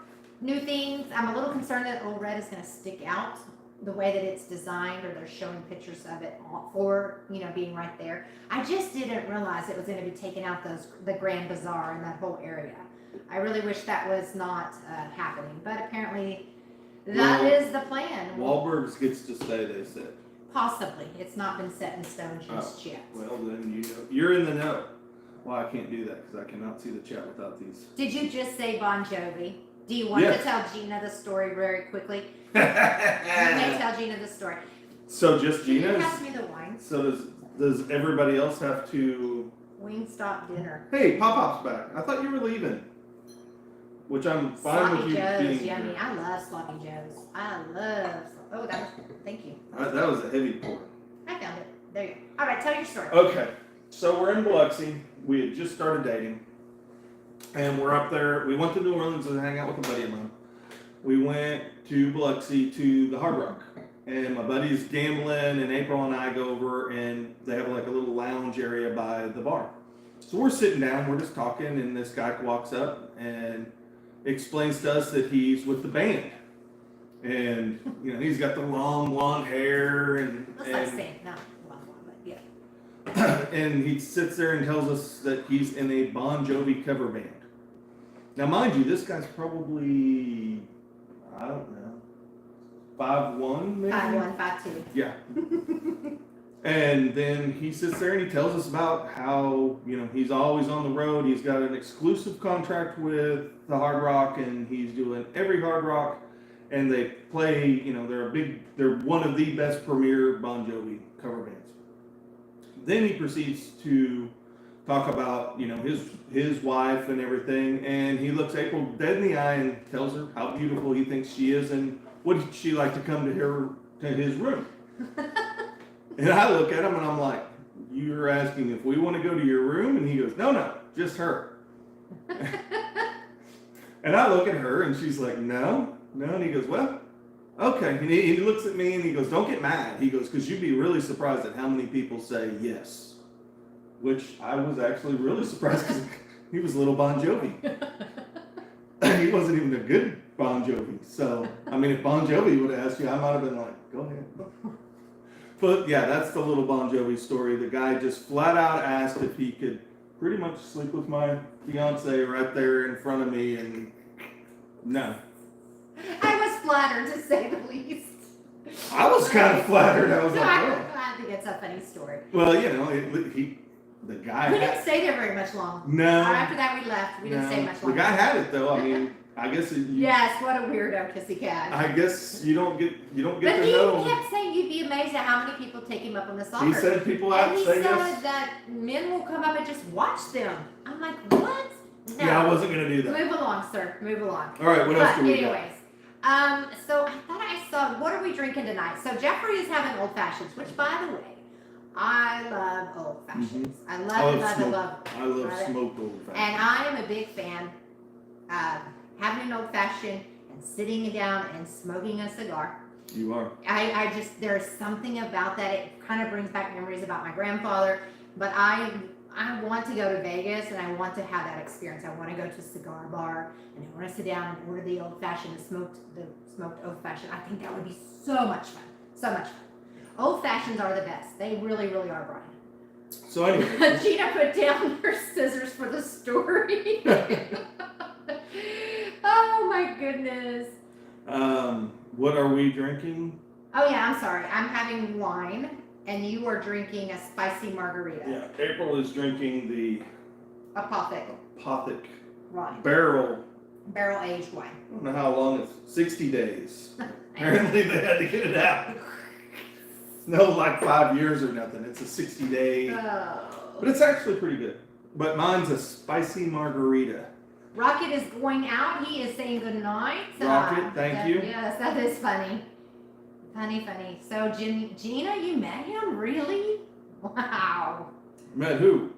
new things. I'm a little concerned that Old Red is going to stick out the way that it's designed, or they're showing pictures of it for, you know, being right there. I just didn't realize it was going to be taking out the Grand Bazaar and that whole area. I really wish that was not happening, but apparently that is the plan. Wahlberg's gets to stay, they said. Possibly. It's not been set in stone just yet. Well, then you're in the know. Well, I can't do that because I cannot see the chat without these. Did you just say Bon Jovi? Do you want to tell Gina the story very quickly? You may tell Gina the story. So just Gina? Can you pass me the wine? So does everybody else have to... Wingstop dinner. Hey, Pop-Pop's back. I thought you were leaving. Which I'm fine with you being yummy. here. I love Sloppy Joe's. Thank you. That was a heavy pour. I found it. There you go. All right, tell your story. Okay, so we're in Biloxi. We had just started dating. And we're up there. We went to New Orleans to hang out with a buddy of mine. We went to Biloxi to the Hard Rock. And my buddy's gambling, and April and I go over, and they have like a little lounge area by the bar. So we're sitting down, we're just talking, and this guy walks up and explains to us that he's with the band. And, you know, he's got the long blonde hair and... Looks like Sam. No, but yeah. And he sits there and tells us that he's in a Bon Jovi cover band. Now, mind you, this guy's probably, I don't know, 5'1", maybe? 5'1", 5'2". Yeah. And then he sits there and he tells us about how, you know, he's always on the road. He's got an exclusive contract with the Hard Rock, and he's doing every Hard Rock. And they play, you know, they're one of the best premier Bon Jovi cover bands. Then he proceeds to talk about, you know, his wife and everything, and he looks April dead in the eye and tells her how beautiful he thinks she is and would she like to come to his room. And I look at him and I'm like, you're asking if we want to go to your room? And he goes, no, just her. And I look at her and she's like, no. And he goes, well, okay. And he looks at me and he goes, don't get mad. He goes, because you'd be really surprised at how many people say yes. Which I was actually really surprised because he was little Bon Jovi. He wasn't even a good Bon Jovi. So, I mean, if Bon Jovi would have asked you, I might have been like, go ahead. But yeah, that's the little Bon Jovi story. The guy just flat out asked if he could pretty much sleep with my fiance right there in front of me, and no. I was flattered, to say the least. I was kind of flattered. I was like, I think it's a funny story. well, you know, the guy. We didn't stay there very much long. No. After that, we left. We didn't stay much The longer. guy had it though. I mean, I guess. Yes, what a weirdo, kissy cat. I guess you don't get But to he know. kept saying you'd be amazed at how many people take him up on this offer. He said people out and he say said yes. that men will come up and just watch them. I'm like, what? No. Yeah, I wasn't gonna do that. Move along, sir. Move along. All right, what else But do we got? anyways, so I thought I saw, what are we drinking tonight? So Jeffrey is having old fashions, which by the way, I love old fashions. I love I love right? smoked old fashioned. And I am a big fan of having an old fashioned and sitting down and smoking a cigar. You are. I just, there's something about that. It kind of brings back memories about my grandfather. But I want to go to Vegas and I want to have that experience. I want to go to a cigar bar and I want to sit down and order the old fashioned, the smoked old fashioned. I think that would be so much fun. So much fun. Old fashions are the best. They really, really are, Brian. So anyway. Gina put down her scissors for the story. Oh my goodness. What are we drinking? Oh yeah, I'm sorry. I'm having wine and you are drinking a spicy margarita. Yeah, April is drinking the Apothic Apothic wine. barrel Barrel-aged wine. I don't know how long it's 60 days. Apparently they had to get it out. It's no like 5 years or nothing. It's a 60-day. Oh. But it's actually pretty good. But mine's a spicy margarita. Rocket is going out. He is saying good night. Rocket, thank you. Yes, that is funny. Funny. So Gina, you met him? Really? Wow. Met who?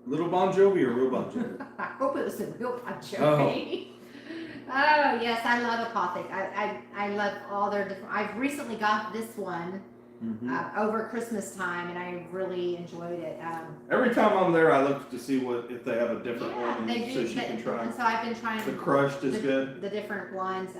Little Bon Jovi or real Bon Jovi? I hope it was a real Bon Jovi. Oh yes, I love Apothic. I love all their different. I've recently got this one over Christmas time, and I really enjoyed it. Every time I'm there, I look to see if they have a different one, they do. so she can try. And so I've been trying. The crushed is good. The different ones.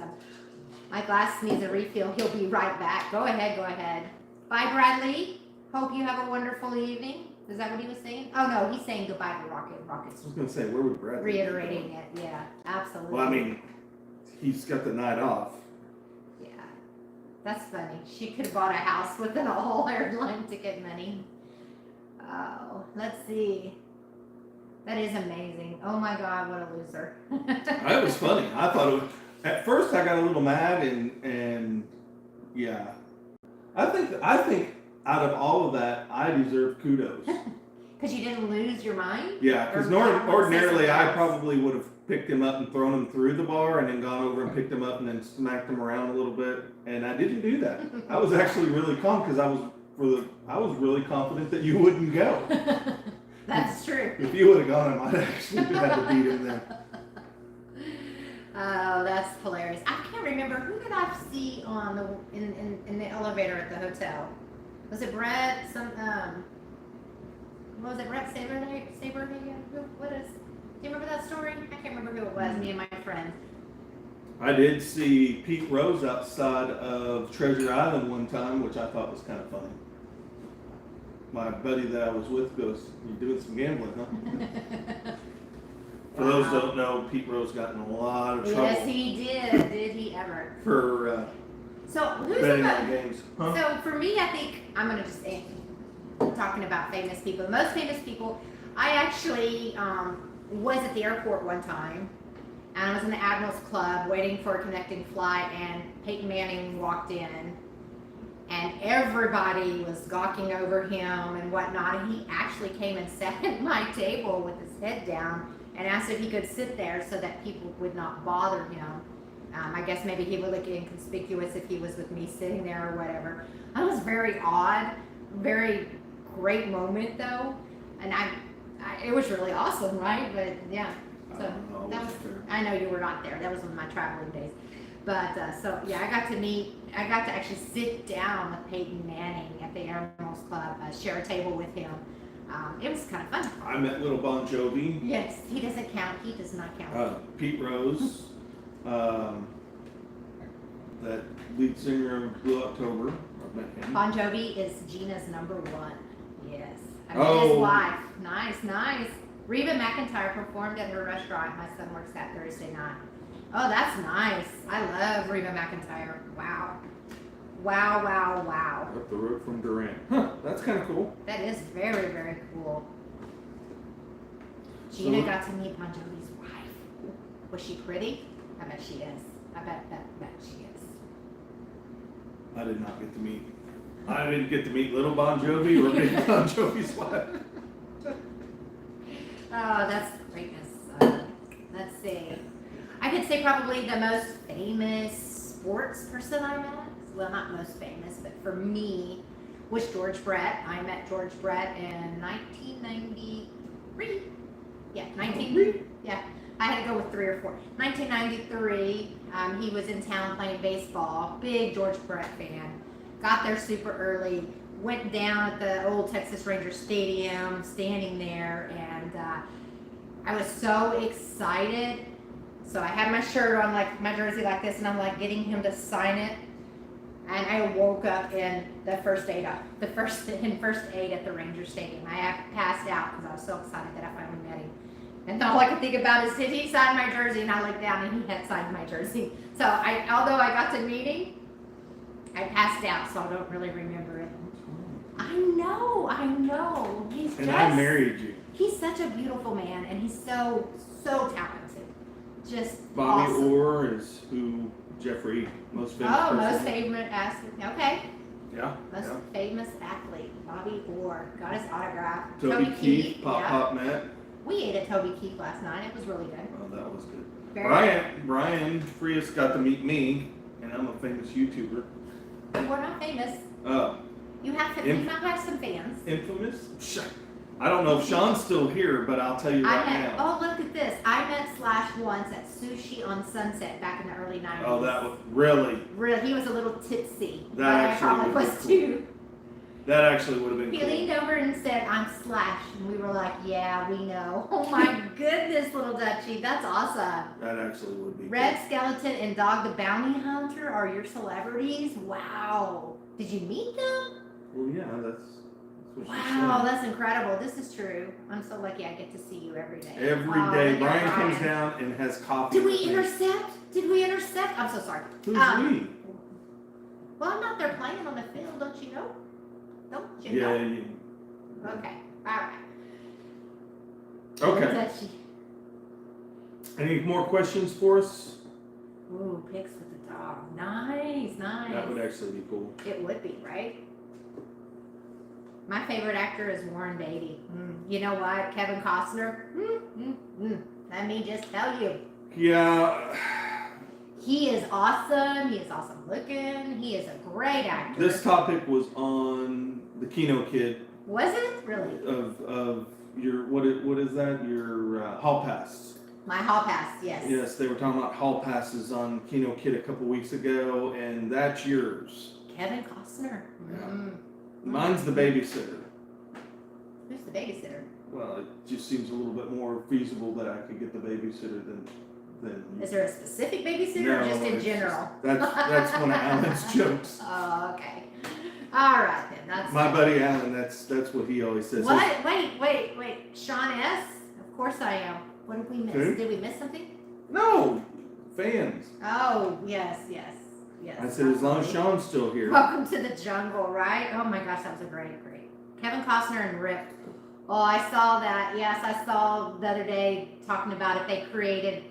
My glass needs a refill. He'll be right back. Go ahead. Bye, Bradley. Hope you have a wonderful evening. Is that what he was saying? Oh no, he's saying goodbye to Rocket. Rocket's I was gonna say, where would Bradley be? reiterating it. Yeah, absolutely. Well, I mean, he's got the night off. Yeah, that's funny. She could have bought a house with an all airline ticket money. Oh, let's see. That is amazing. Oh my God, what a loser. That was funny. I thought it was. At first, I got a little mad, and yeah, I think out of all of that, I deserve kudos. Because you didn't lose your mind? Yeah, because ordinarily I probably would have picked him up and thrown him through the bar, and then gone over and picked him up and then smacked him around a little bit, and I didn't do that. I was actually really calm because I was really confident that you wouldn't go. That's true. If you would have gone, I might have actually had to beat him then. Oh, that's hilarious. I can't remember, who did I see on in the elevator at the hotel? Was it Brett? Was it Brett Saberhagen? Do you remember that story? I can't remember who it was. Me and my friend. I did see Pete Rose outside of Treasure Island one time, which I thought was kind of funny. My buddy that I was with goes, "You're doing some gambling, huh?" For those who don't know, Pete Rose got in a lot of trouble. Yes, he did. Did he ever? For So who's betting on games. Huh? So for me, I think I'm going to just say, talking about famous people. The most famous people, I actually was at the airport one time, and I was in the Admiral's Club waiting for a connecting flight, and Peyton Manning walked in, and everybody was gawking over him and whatnot, and he actually came and sat at my table with his head down and asked if he could sit there so that people would not bother him. I guess maybe he would look inconspicuous if he was with me sitting there or whatever. That was very odd, very great moment though, and it was really awesome, right? But yeah. I So don't know. I that was, wasn't there. I know you were not there. That was one of my traveling days. But so yeah, I got to actually sit down with Peyton Manning at the Animals Club, share a table with him. It was kind of fun. I met Little Bon Jovi. Yes, he doesn't count. He does not count. Pete Rose. That lead singer of Blue October. I met him. Bon Jovi is Gina's number one. Yes. I met his wife. Nice. Reba McEntire performed at her restaurant. My son works that Thursday night. Oh, that's nice. I love Reba McEntire. Wow. Up the road from Durant. Huh, that's kind of cool. That is very, very cool. Gina got to meet Bon Jovi's wife. Was she pretty? I bet she is. I bet she is. I did not get to meet. I didn't get to meet Little Bon Jovi or Big Bon Jovi's wife. Oh, that's greatness. Let's see. I could say probably the most famous sports person I met. Well, not most famous, but for me, was George Brett. I met George Brett in 1993. Yeah, yeah. I had to go with 3 or 4. 1993. He was in town playing baseball. Big George Brett fan. Got there super early. Went down at the old Texas Rangers Stadium, standing there, and I was so excited. So I had my shirt on, like my jersey like this, and I'm like getting him to sign it. And I woke up in the first aid at the Rangers Stadium. I passed out because I was so excited that I finally met him. And all I could think about is, did he sign my jersey? And I looked down and he had signed my jersey. So although I got to meet him, I passed out, so I don't really remember it. I know. I married you. He's such a beautiful man, and he's so talented. Just Bobby awesome. Orr is who Jeffrey, most famous person. Most famous athlete. Okay. Yeah. Most famous athlete, Bobby Orr. Got his autograph. Toby Keith, Pop Matt. We ate at Toby Keith last night. It was really good. Oh, that was good. Very Brian Frias got to meet me, and I'm a famous YouTuber. good. You were not famous. You might have some fans. Infamous? I don't know if Sean's still here, but I'll tell you now. Oh, look at this. I met Slash once at Sushi on Sunset back in the early 90s. Oh, that was really. He was a little tipsy. That actually I probably was too. That actually would have been He cool. leaned over and said, "I'm Slash," and we were like, "Yeah, we know." Oh my goodness, little Dutchie, that's awesome. That actually would be Red cool. Skeleton and Dog the Bounty Hunter are your celebrities. Wow. Did you meet them? Well, yeah, that's what she Wow, said. that's incredible. This is true. I'm so lucky I get to see you every day. Every Oh, day, look at Brian comes down and has coffee. Did we with me. intercept? I'm so sorry. Who's we? Well, I'm not there playing on the field, don't you know? Don't you Yeah. know? Okay. All right. Okay. Dutchie. Any more questions for us? Ooh, pics with the dog. Nice. That would actually be cool. It would be, right? My favorite actor is Warren Beatty. You know what? Kevin Costner. Let me just tell you. Yeah. He is awesome. He is awesome looking. He is a great actor. This topic was on the Keno Kid Was it? Really? of your what is that? Your hall pass. My hall pass, yes. Yes, they were talking about hall passes on Keno Kid a couple weeks ago, and that's yours. Kevin Costner. Yeah. Mine's the babysitter. Who's the babysitter? Well, it just seems a little bit more feasible that I could get the babysitter than. Is there a specific babysitter or just in it's general? That's one of Alan's jokes. Oh, okay. All right then. That's My buddy Alan, that's what he always says. What? Wait. Sean S. Of course I am. What did we miss? Who? Did we miss something? No, fans. Oh yes. I said as long as Sean's still here. Welcome to the jungle, right? Oh my gosh, that was a great. Kevin Costner and Rip. Oh, I saw that. Yes, I saw the other day talking about if they created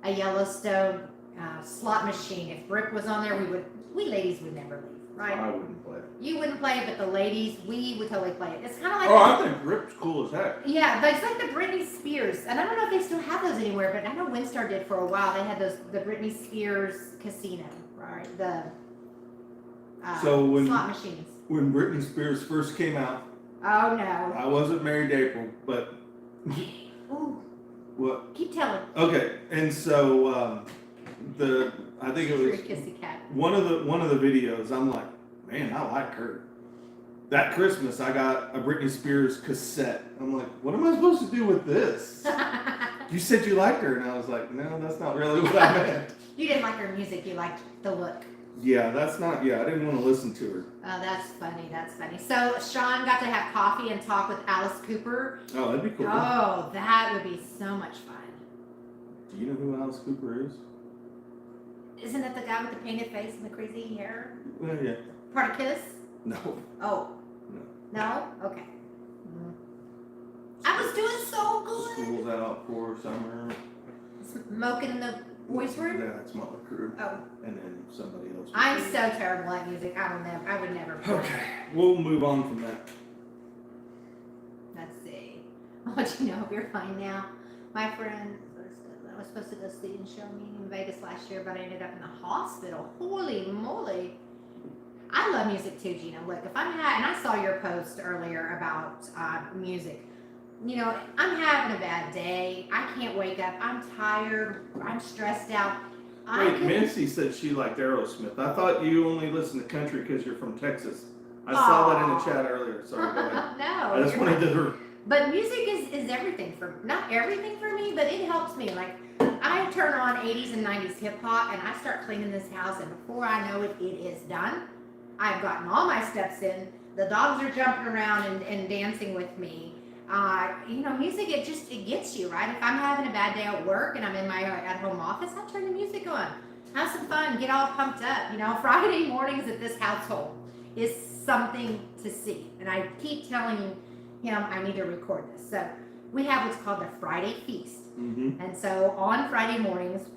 a Yellowstone slot machine. If Rip was on there, we ladies would never leave, right? I wouldn't play it. You wouldn't play it, but the ladies, we would totally play it. It's kind of like I think Rip's cool as heck. yeah, but it's like the Britney Spears, and I don't know if they still have those anywhere, but I know Windstar did for a while. They had the Britney Spears casino, right? The slot machines. When Britney Spears first came out, Oh no. I wasn't married to April, but Ooh. What? Keep telling. Okay, and so I think it was Kissy cat. one of the videos. I'm like, man, I like her. That Christmas, I got a Britney Spears cassette. I'm like, what am I supposed to do with this? You said you liked her, and I was like, no, that's not really what I meant. You didn't like her music. You liked the look. Yeah, that's not. Yeah, I didn't want to listen to her. Oh, that's funny. That's funny. So Sean got to have coffee and talk with Alice Cooper. Oh, that'd be cool. Oh, that would be so much fun. Do you know who Alice Cooper is? Isn't it the guy with the painted face and the crazy hair? Well, yeah. Part of Kiss? No. Oh. No. No? Okay. I was doing so good. School's out for summer. Smoking in the boys' room? Yeah, it's Motley Crue. Oh. And then somebody else. I'm so terrible at music. I would never. Okay, we'll move on from that. Let's see. I'll let you know if you're fine now. My friend was supposed to go see and show me in Vegas last year, but I ended up in the hospital. Holy moly. I love music too, Gina. Look, if and I saw your post earlier about music. You know, I'm having a bad day. I can't wake up. I'm tired. I'm stressed out. Wait, Nancy said she liked Aerosmith. I thought you only listen to country because you're from Texas. I saw that in the chat earlier. Sorry, go ahead. No. I just wanted to. But music is everything for not everything for me, but it helps me. Like I turn on 80s and 90s hip hop and I start cleaning this house, and before I know it, it is done. I've gotten all my steps in. The dogs are jumping around and dancing with me. You know, music, it gets you, right? If I'm having a bad day at work and I'm in my at-home office, I turn the music on. Have some fun, get all pumped up. You know, Friday mornings at this household is something to see. And I keep telling him I need to record this. So we have what's called the Friday Feast. Mm-hmm. And so on Friday mornings,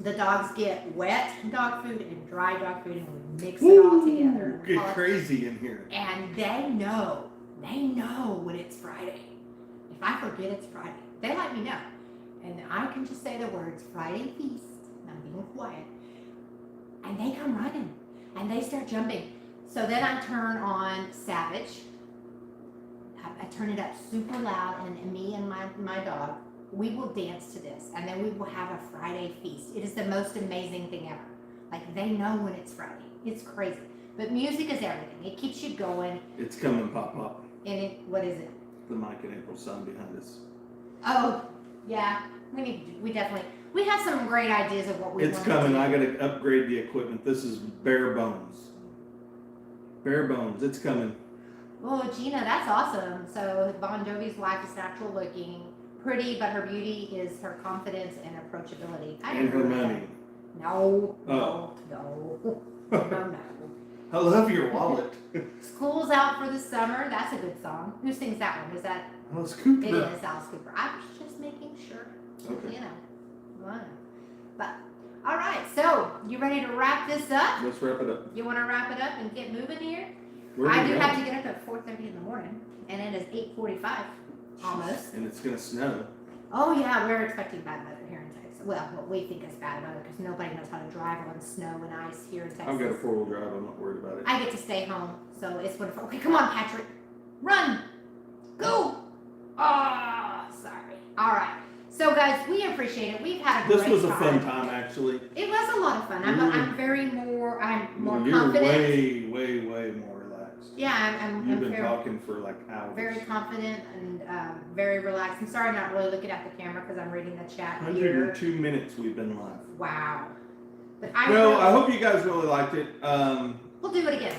the dogs get wet dog food and dry dog food, and we mix it all together. Get crazy in here. And they know when it's Friday. If I forget it's Friday, they let me know. And I can just say the words Friday Feast, and I'm being quiet. And they come running, and they start jumping. So then I turn on Savage. I turn it up super loud, and me and my dog, we will dance to this, and then we will have a Friday feast. It is the most amazing thing ever. Like, they know when it's Friday. It's crazy. But music is everything. It keeps you going. It's coming, Pop. And what is it? The Mike and April song behind us. Oh, yeah. We have some great ideas of what we want It's to coming. do. I got to upgrade the equipment. This is bare bones. Bare bones. It's coming. Oh, Gina, that's awesome. So Bon Jovi's wife is natural looking, pretty, but her beauty is her confidence and approachability. And her money. No. Oh. No. I love your wallet. School's out for the summer. That's a good song. Who sings that one? Is that? Alice Cooper. It is Alice Cooper. I was just making sure. Okay. You know. Wow. But all right. So you ready to wrap this up? Let's wrap it up. You want to wrap it up and get moving here? Where I we do going? have to get up at 4:30 in the morning, and it is 8:45 almost. And it's gonna snow. Oh yeah, we're expecting bad weather here in Texas. Well, what we think is bad weather because nobody knows how to drive on snow and ice here in Texas. I've got a 4-wheel drive. I'm not worried about it. I get to stay home, so it's wonderful. Okay, come on, Patrick, run, go. Oh, sorry. All right. So guys, we appreciate it. We've had a This great was a fun time, actually. It was a lot of fun. I'm more You're confident. way more relaxed. Yeah, You've I'm been very, talking for like hours. very confident and very relaxed. I'm sorry I'm not really looking at the camera because I'm reading the chat here. 102 minutes we've been live. Wow. But I hope you guys really liked it. We'll do it again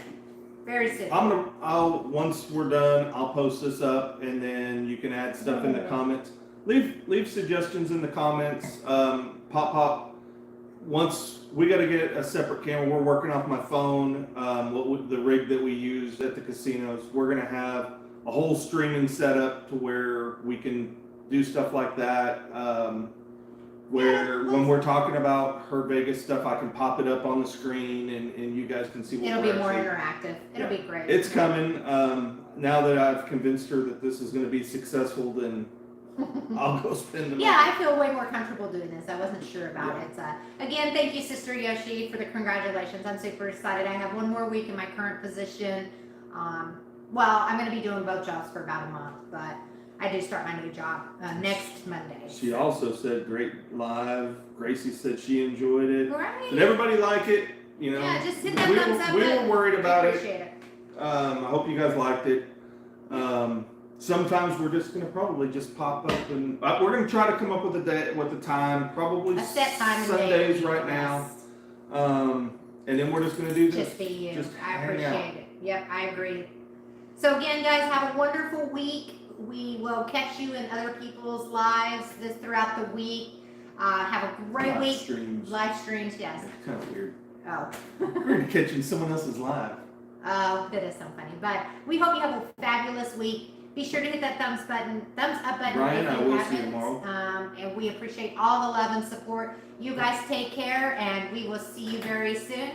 very soon. Once we're done, I'll post this up, and then you can add stuff in the comments. Leave suggestions in the comments. Pop. Once we got to get a separate camera, we're working off my phone. The rig that we use at the casinos, we're gonna have a whole streaming setup to where we can do stuff like that. When we're talking about her Vegas stuff, I can pop it up on the screen, and you guys can see what It'll we're be more actually- interactive. It'll be great. It's coming. Now that I've convinced her that this is going to be successful, then I'll go spend the money. Yeah, I feel way more comfortable doing this. I wasn't sure about Yeah. it. Again, thank you, Sister Yoshi, for the congratulations. I'm super excited. I have one more week in my current position. I'm going to be doing both jobs for about a month, but I do start my new job next Monday. She also said great live. Gracie said she enjoyed it. Right. Did everybody like it? You know, Yeah, just hit that we thumbs were, up. we were worried about I it. appreciate it. I hope you guys liked it. Sometimes we're just gonna probably just pop up and we're gonna try to come up with a day, with the time, probably A set time and Sundays day. right now. And then we're just gonna do this. Just be you. Just I hang appreciate out. it. Yep, I agree. So again, guys, have a wonderful week. We will catch you in other people's lives this throughout the week. Have a great Live week. streams. Live streams, yes. It's kind of weird. Oh. We're catching someone else's live. Oh, that is so funny. But we hope you have a fabulous week. Be sure to hit that thumbs up button. Ryan, if I you will see you haven't. tomorrow. And we appreciate all the love and support. You guys take care, and we will see you very soon.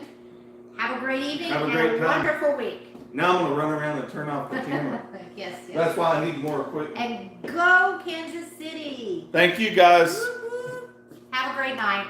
Have a great evening Have a and great a time. wonderful week. Now I'm gonna run around and turn off the camera. Yes. That's why I need more equipment. And go Kansas City. Thank you guys. Woo-hoo. Have a great night.